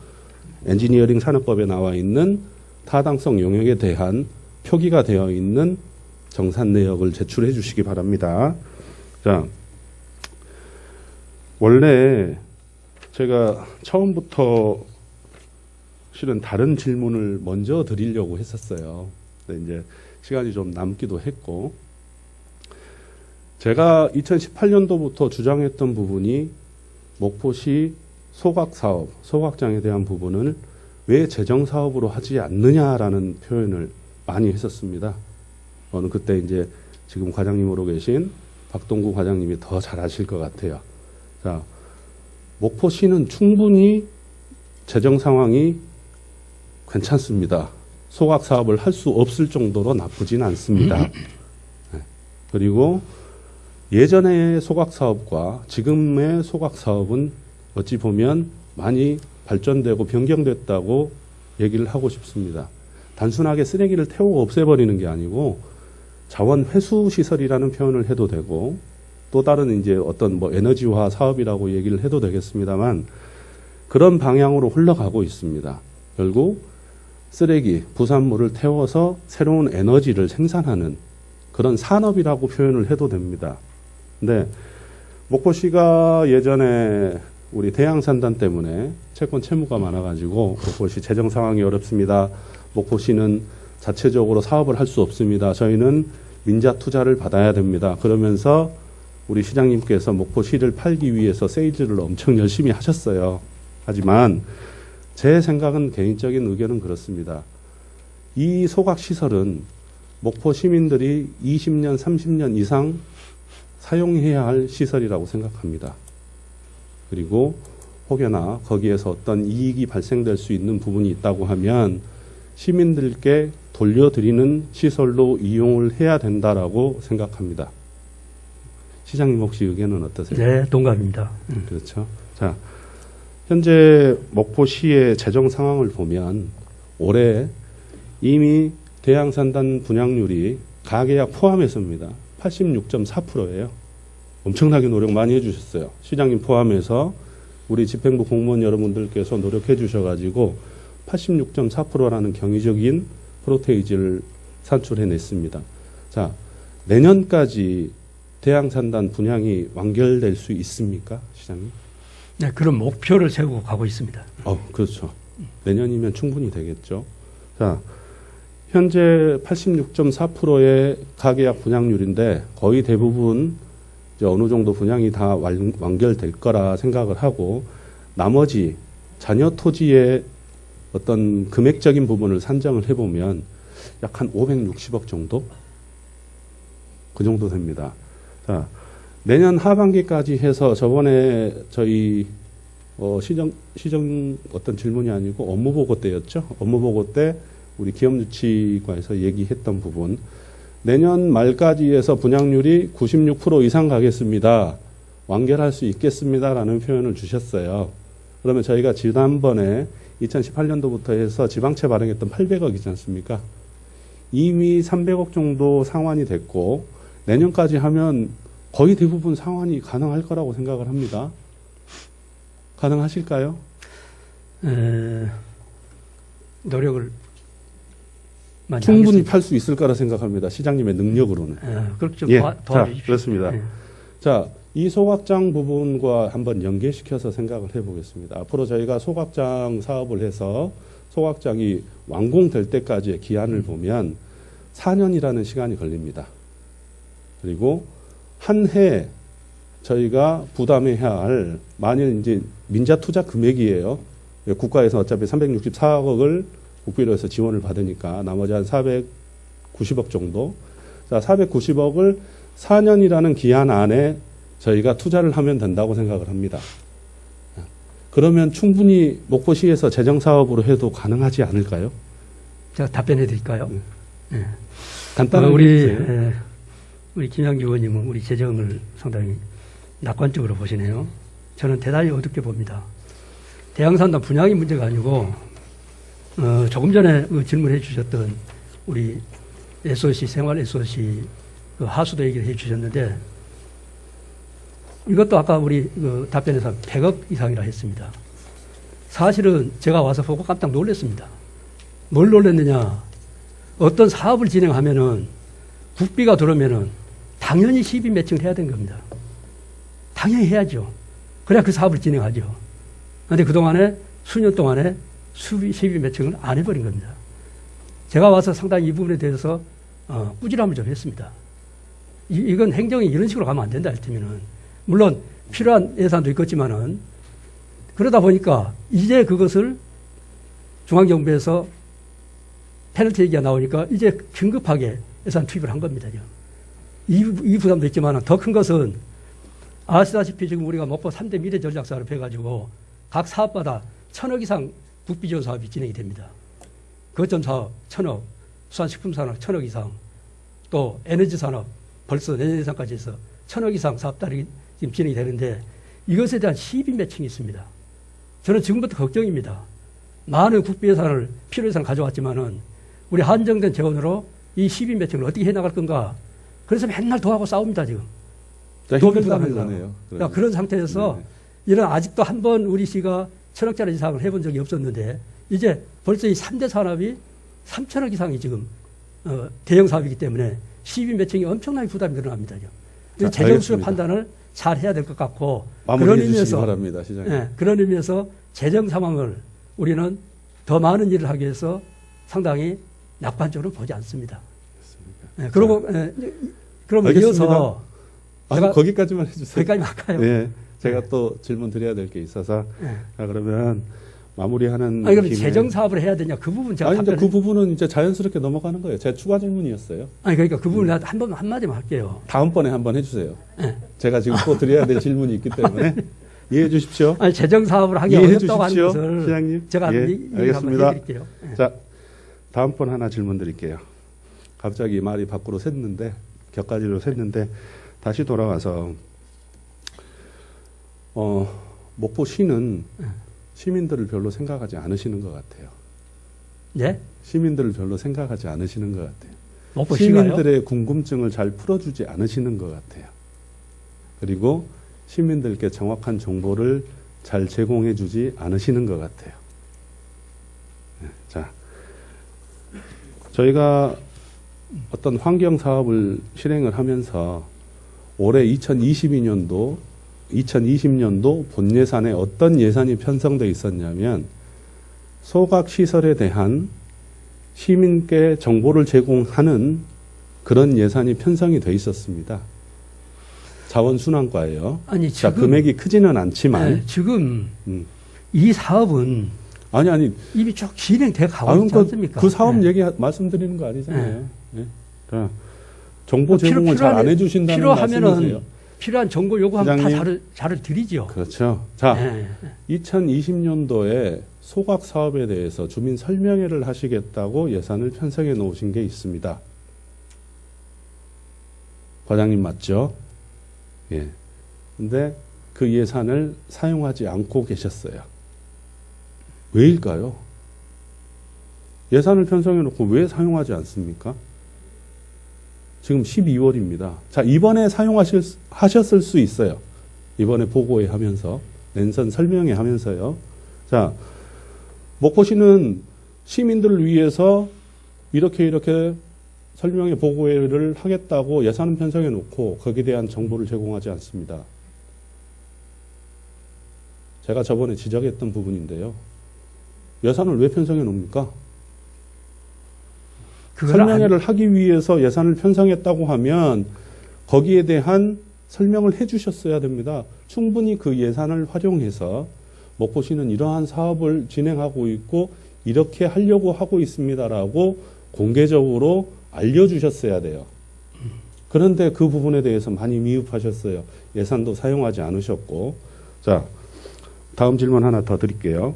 엔지니어링 산업법에 나와 있는 타당성 영역에 대한 표기가 되어 있는 정산 내역을 제출해 주시기 바랍니다. 자, 원래 제가 처음부터 실은 다른 질문을 먼저 드리려고 했었어요. 근데 이제 시간이 좀 남기도 했고, 제가 2018년도부터 주장했던 부분이 목포시 소각사업, 소각장에 대한 부분을 왜 재정사업으로 하지 않느냐라는 표현을 많이 했었습니다. 저는 그때 이제 지금 과장님으로 계신 박동구 과장님이 더 잘 아실 것 같아요. 자, 목포시는 충분히 재정 상황이 괜찮습니다. 소각 사업을 할 수 없을 정도로 나쁘진 않습니다. 네. 그리고 예전의 소각 사업과 지금의 소각 사업은 어찌 보면 많이 발전되고 변경됐다고 얘기를 하고 싶습니다. 단순하게 쓰레기를 태우고 없애버리는 게 아니고 자원 회수 시설이라는 표현을 해도 되고, 또 다른 이제 어떤 에너지화 사업이라고 얘기를 해도 되겠습니다만, 그런 방향으로 흘러가고 있습니다. 결국 쓰레기, 부산물을 태워서 새로운 에너지를 생산하는 그런 산업이라고 표현을 해도 됩니다. 근데 목포시가 예전에 우리 대양산단 때문에 채권 채무가 많아가지고 목포시 재정 상황이 어렵습니다. 목포시는 자체적으로 사업을 할 수 없습니다. 저희는 민자 투자를 받아야 됩니다. 그러면서 우리 시장님께서 목포시를 팔기 위해서 세일즈를 엄청 열심히 하셨어요. 하지만 제 생각은, 개인적인 의견은 그렇습니다. 이 소각시설은 목포 시민들이 20년, 30년 이상 사용해야 할 시설이라고 생각합니다. 그리고 혹여나 거기에서 어떤 이익이 발생될 수 있는 부분이 있다고 하면 시민들께 돌려드리는 시설로 이용을 해야 된다라고 생각합니다. 시장님 혹시 의견은 어떠세요? 네, 동감입니다. 그렇죠. 자, 현재 목포시의 재정 상황을 보면 올해 이미 대양산단 분양률이 가계약 포함해서입니다. 86.4%예요. 엄청나게 노력 많이 해주셨어요. 시장님 포함해서 우리 집행부 공무원 여러분들께서 노력해 주셔가지고 86.4%라는 경이적인 프로테이지를 산출해냈습니다. 자, 내년까지 대양산단 분양이 완결될 수 있습니까, 시장님? 네, 그런 목표를 세우고 가고 있습니다. 그렇죠. 내년이면 충분히 되겠죠. 자, 현재 86.4%의 가계약 분양률인데 거의 대부분 이제 어느 정도 분양이 다 완결될 거라 생각을 하고, 나머지 잔여 토지의 어떤 금액적인 부분을 산정을 해보면 약 한 560억 정도? 그 정도 됩니다. 자, 내년 하반기까지 해서 저번에 저희 시정 어떤 질문이 아니고 업무보고 때였죠. 업무보고 때 우리 기업유치과에서 얘기했던 부분, 내년 말까지 해서 분양률이 96% 이상 가겠습니다. 완결할 수 있겠습니다라는 표현을 주셨어요. 그러면 저희가 지난번에 2018년도부터 해서 지방채 발행했던 800억이지 않습니까? 이미 300억 정도 상환이 됐고 내년까지 하면 거의 대부분 상환이 가능할 거라고 생각을 합니다. 가능하실까요? 노력을 많이 충분히 하겠습니다. 팔 수 있을 거라 생각합니다. 시장님의 능력으로는. 그렇게 좀 예, 도와주십시오. 그렇습니다. 예. 자, 이 소각장 부분과 한번 연계시켜서 생각을 해보겠습니다. 앞으로 저희가 소각장 사업을 해서 소각장이 완공될 때까지의 기한을 보면 4년이라는 시간이 걸립니다. 그리고 한 해 저희가 부담해야 할, 만일 이제 민자 투자 금액이에요. 국가에서 어차피 364억을 국비로 해서 지원을 받으니까 나머지 한 490억 정도. 자, 490억을 4년이라는 기한 안에 저희가 투자를 하면 된다고 생각을 합니다. 그러면 충분히 목포시에서 재정사업으로 해도 가능하지 않을까요? 제가 답변해 드릴까요? 예. 간단하게 우리 김양기 의원님은 우리 재정을 상당히 낙관적으로 보시네요. 저는 대단히 어둡게 봅니다. 대양산단 분양이 문제가 아니고 조금 전에 질문해 주셨던 우리 SOC 생활 SOC 그 하수도 얘기를 해 주셨는데 이것도 아까 우리 답변에서 100억 이상이라 했습니다. 사실은 제가 와서 보고 깜짝 놀랐습니다. 뭘 놀랐느냐? 어떤 사업을 진행하면은 국비가 들어오면은 당연히 시비 매칭을 해야 되는 겁니다. 당연히 해야죠. 그래야 그 사업을 진행하죠. 그런데 그동안에 수년 동안에 시비 매칭을 안 해버린 겁니다. 제가 와서 상당히 이 부분에 대해서 꾸지람을 좀 했습니다. 이건 행정이 이런 식으로 가면 안 된다 했으면은 물론 필요한 예산도 있겠지만은 그러다 보니까 이제 그것을 중앙정부에서 페널티 얘기가 나오니까 이제 긴급하게 예산 투입을 한 겁니다. 이 부담도 있지만 더 큰 것은 아시다시피 지금 우리가 목포 3대 미래 전략 사업을 해가지고 각 사업마다 1,000억 이상 국비 지원 사업이 진행이 됩니다. 거점 사업 1,000억, 수산식품 산업 1,000억 이상, 또 에너지 산업 벌써 내년 예산까지 해서 1,000억 이상 사업들이 지금 진행이 되는데 이것에 대한 시비 매칭이 있습니다. 저는 지금부터 걱정입니다. 많은 국비 예산을 필요 예산을 가져왔지만은 우리 한정된 재원으로 이 시비 매칭을 어떻게 해나갈 건가? 그래서 맨날 도하고 싸웁니다 지금. 힘들다면서요. 그런 상태에서 이런 아직도 한 번 우리 시가 1,000억짜리 이상을 해본 적이 없었는데 이제 벌써 이 3대 산업이 3,000억 이상이 지금 대형 사업이기 때문에 시비 매칭이 엄청나게 부담이 늘어납니다. 재정수요 판단을 잘 해야 될 것 같고 그런 의미에서 바랍니다, 시장님. 예, 그런 의미에서 재정 상황을 우리는 더 많은 일을 하기 위해서 상당히 낙관적으로 보지 않습니다. 예, 그리고 그러면 알겠습니다. 이어서 제가 거기까지만 해주세요. 거기까지 할까요? 네, 제가 또 질문 드려야 될 게 있어서 자, 그러면 마무리하는. 아니, 그럼 재정 사업을 해야 되냐? 그 부분 제가 아니, 그 부분은 이제 자연스럽게 넘어가는 거예요. 제 추가 질문이었어요. 아니, 그러니까 그 부분을 한마디만 할게요. 다음번에 한번 해주세요. 네. 제가 지금 또 드려야 될 질문이 있기 때문에 이해해 주십시오. 아니, 재정 사업을 하기 이해해 어렵다고 하는 주십시오, 것을 시장님. 제가 예, 알겠습니다. 한번 해드릴게요. 자, 다음번 하나 질문 드릴게요. 갑자기 말이 밖으로 샜는데, 격가지로 샜는데, 다시 돌아와서, 목포시는 시민들을 별로 생각하지 않으시는 것 같아요. 네? 시민들을 별로 생각하지 않으시는 것 같아요. 목포시가요? 시민들의 궁금증을 잘 풀어주지 않으시는 것 같아요. 그리고 시민들께 정확한 정보를 잘 제공해주지 않으시는 것 같아요. 네, 자, 저희가 어떤 환경 사업을 실행을 하면서 올해 2020년도 본 예산에 어떤 예산이 편성되어 있었냐면 소각 시설에 대한 시민께 정보를 제공하는 그런 예산이 편성이 되어 있었습니다. 자원순환과예요. 아니, 자, 지금 금액이 크지는 않지만 네, 지금 이 사업은 아니 이미 쭉 진행돼 가고 있지 않습니까? 그 사업 네. 얘기 말씀드리는 거 아니잖아요. 네. 자, 정보 제공을 잘 안 해주신다는 필요하면은 말씀이세요? 필요한 정보 요구하면 다 시장님. 잘 드리죠. 그렇죠. 자, 예. 2020년도에 소각 사업에 대해서 주민 설명회를 하시겠다고 예산을 편성해 놓으신 게 있습니다. 과장님 맞죠? 예. 근데 그 예산을 사용하지 않고 계셨어요. 왜일까요? 예산을 편성해 놓고 왜 사용하지 않습니까? 지금 12월입니다. 자, 이번에 하셨을 수 있어요. 이번에 보고회 하면서, 랜선 설명회 하면서요. 자, 목포시는 시민들을 위해서 이렇게 설명회 보고회를 하겠다고 예산은 편성해 놓고 거기에 대한 정보를 제공하지 않습니다. 제가 저번에 지적했던 부분인데요. 예산을 왜 편성해 놓습니까? 설명회를 하기 위해서 예산을 편성했다고 하면 거기에 대한 설명을 해 주셨어야 됩니다. 충분히 그 예산을 활용해서 목포시는 이러한 사업을 진행하고 있고 이렇게 하려고 하고 있습니다라고 공개적으로 알려주셨어야 돼요. 그런데 그 부분에 대해서 많이 미흡하셨어요. 예산도 사용하지 않으셨고. 자, 다음 질문 하나 더 드릴게요.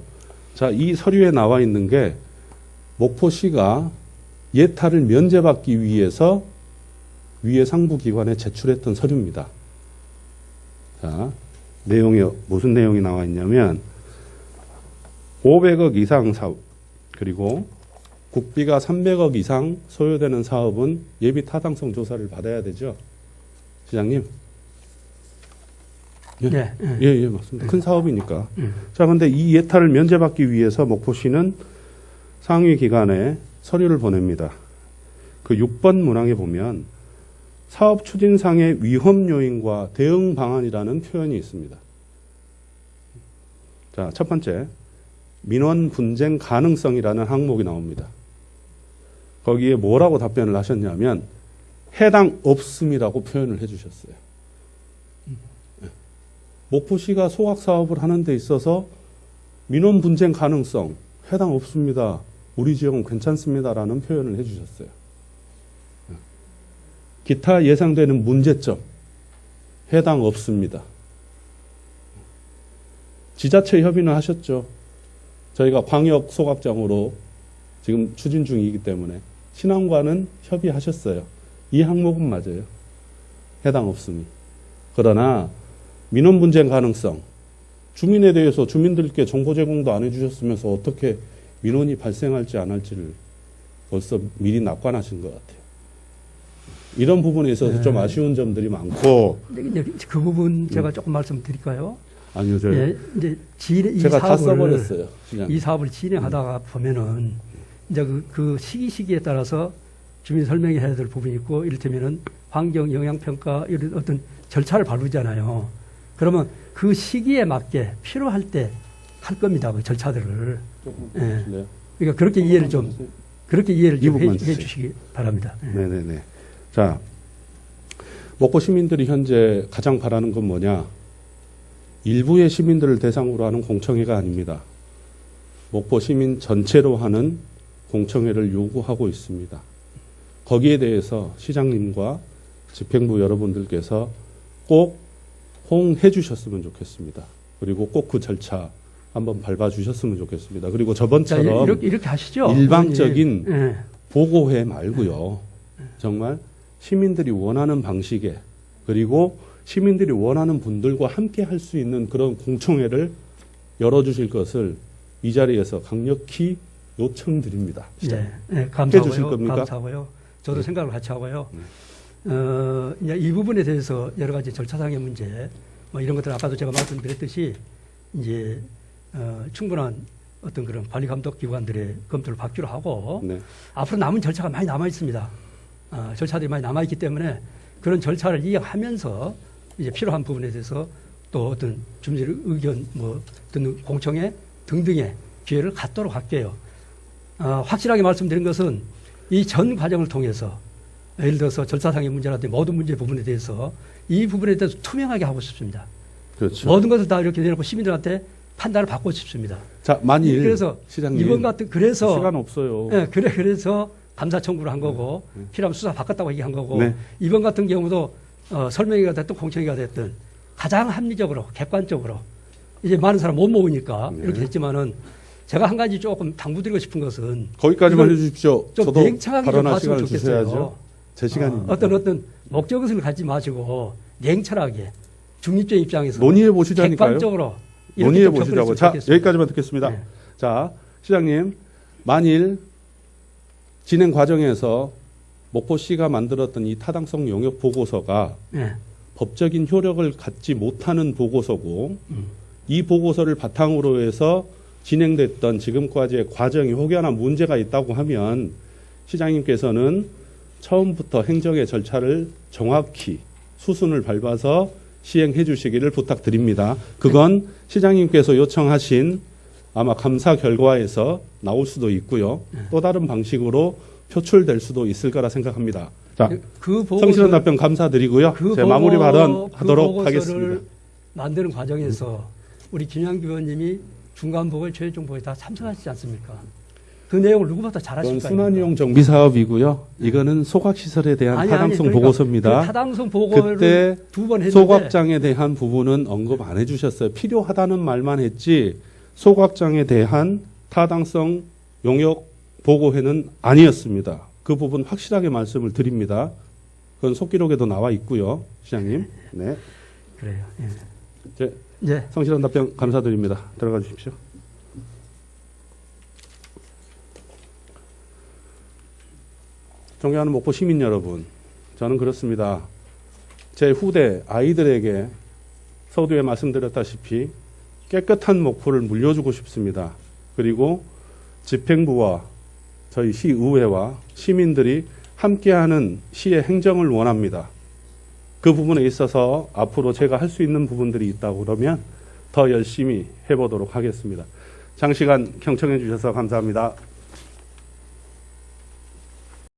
자, 이 서류에 나와 있는 게 목포시가 예타를 면제받기 위해서 위에 상부기관에 제출했던 서류입니다. 자, 내용이 무슨 내용이 나와 있냐면 500억 이상 사업 그리고 국비가 300억 이상 소요되는 사업은 예비 타당성 조사를 받아야 되죠. 시장님. 예, 예, 맞습니다. 큰 사업이니까. 자, 근데 이 예타를 면제받기 위해서 목포시는 상위 기관에 서류를 보냅니다. 그 6번 문항에 보면 사업 추진상의 위험 요인과 대응 방안이라는 표현이 있습니다. 자, 첫 번째, 민원 분쟁 가능성이라는 항목이 나옵니다. 거기에 뭐라고 답변을 하셨냐면 해당 없음이라고 표현을 해주셨어요. 목포시가 소각 사업을 하는 데 있어서 민원 분쟁 가능성 해당 없습니다. 우리 지역은 괜찮습니다라는 표현을 해주셨어요. 기타 예상되는 문제점 해당 없습니다. 지자체 협의는 하셨죠. 저희가 광역 소각장으로 지금 추진 중이기 때문에 신안과는 협의하셨어요. 이 항목은 맞아요. 해당 없음이. 그러나 민원 분쟁 가능성 주민에 대해서 주민들께 정보 제공도 안 해주셨으면서 어떻게 민원이 발생할지 안 할지를 벌써 미리 낙관하신 것 같아요. 이런 부분에 있어서 좀 아쉬운 점들이 많고. 근데 이제 그 부분 제가 조금 말씀드릴까요? 아니요, 예, 이제 제가 다 써버렸어요. 이 사업을 진행하다가 보면은 이제 그 시기에 따라서 주민 설명이 해야 될 부분이 있고 이를테면은 환경 영향 평가 이런 어떤 절차를 밟으잖아요. 그러면 그 시기에 맞게 필요할 때 할 겁니다. 그 절차들을. 예. 그러니까 그렇게 이해를 좀 해주시기 바랍니다. 예. 네네네. 자, 목포 시민들이 현재 가장 바라는 건 뭐냐? 일부의 시민들을 대상으로 하는 공청회가 아닙니다. 목포 시민 전체로 하는 공청회를 요구하고 있습니다. 거기에 대해서 시장님과 집행부 여러분들께서 꼭 호응해 주셨으면 좋겠습니다. 그리고 꼭 그 절차 한번 밟아 주셨으면 좋겠습니다. 그리고 저번처럼 이렇게 하시죠. 일방적인 예. 보고회 말고요. 정말 시민들이 원하는 방식에 그리고 시민들이 원하는 분들과 함께 할 수 있는 그런 공청회를 열어주실 것을 이 자리에서 강력히 요청드립니다. 예, 해주실 감사하고요. 겁니까? 감사하고요. 저도 생각을 같이 하고요. 이제 이 부분에 대해서 여러 가지 절차상의 문제, 뭐 이런 것들 아까도 제가 말씀드렸듯이 이제 충분한 어떤 그런 관리 감독 기관들의 검토를 받기로 하고 네. 앞으로 남은 절차가 많이 남아 있습니다. 절차들이 많이 남아 있기 때문에 그런 절차를 이행하면서 이제 필요한 부분에 대해서 또 어떤 주민들의 의견, 뭐 듣는 공청회 등등의 기회를 갖도록 할게요. 확실하게 말씀드린 것은 이 전 과정을 통해서 예를 들어서 절차상의 문제라든지 모든 문제 부분에 대해서 이 부분에 대해서 투명하게 하고 싶습니다. 그렇죠. 모든 것을 다 이렇게 내놓고 시민들한테 판단을 받고 싶습니다. 자, 만일 그래서 시장님 이번 같은 그래서 시간 없어요. 예, 그래서 감사 청구를 한 거고 필요하면 수사 바꿨다고 얘기한 거고 네. 이번 같은 경우도 설명회가 됐든 공청회가 됐든 가장 합리적으로 객관적으로 이제 많은 사람 못 모으니까 네. 이렇게 했지만은 제가 한 가지 조금 당부드리고 싶은 것은 거기까지만 이걸 해주십시오. 좀 저도 냉철하게 좀 발언할 봤으면 시간을 좋겠어요. 주셔야죠. 제 시간입니다. 어떤 목적의식을 갖지 마시고 냉철하게 중립적 입장에서 논의해 보시자니까요. 객관적으로 이렇게 논의해 좀 보시자고. 접근했으면 자, 좋겠습니다. 여기까지만 듣겠습니다. 네. 자, 시장님, 만일 진행 과정에서 목포시가 만들었던 이 타당성 용역 보고서가 네. 법적인 효력을 갖지 못하는 보고서고 이 보고서를 바탕으로 해서 진행됐던 지금까지의 과정이 혹여나 문제가 있다고 하면 시장님께서는 처음부터 행정의 절차를 정확히 수순을 밟아서 시행해 주시기를 부탁드립니다. 그건 시장님께서 요청하신 아마 감사 결과에서 나올 수도 있고요. 또 다른 방식으로 표출될 수도 있을 거라 생각합니다. 자, 그 보고서 성실한 답변 감사드리고요. 제 마무리 발언 하도록 보고서를 하겠습니다. 만드는 과정에서 우리 김양기 의원님이 중간 보고 최종 보고에 다 참석하시지 않습니까? 그 내용을 누구보다 잘 아실 이건 거 아닙니까? 순환이용 정비 사업이고요. 이거는 소각시설에 대한 타당성 그러니까 보고서입니다. 그 타당성 보고를 그때 두 번 했는데 소각장에 대한 부분은 언급 안 해주셨어요. 필요하다는 말만 했지 소각장에 대한 타당성 용역 보고회는 아니었습니다. 그 부분 확실하게 말씀을 드립니다. 그건 속기록에도 나와 있고요, 시장님. 네, 그래요. 예. 이제 예. 성실한 답변 감사드립니다. 들어가 주십시오. 존경하는 목포 시민 여러분, 저는 그렇습니다. 제 후대 아이들에게 서두에 말씀드렸다시피 깨끗한 목포를 물려주고 싶습니다. 그리고 집행부와 저희 시의회와 시민들이 함께하는 시의 행정을 원합니다. 그 부분에 있어서 앞으로 제가 할 수 있는 부분들이 있다고 그러면 더 열심히 해보도록 하겠습니다. 장시간 경청해 주셔서 감사합니다.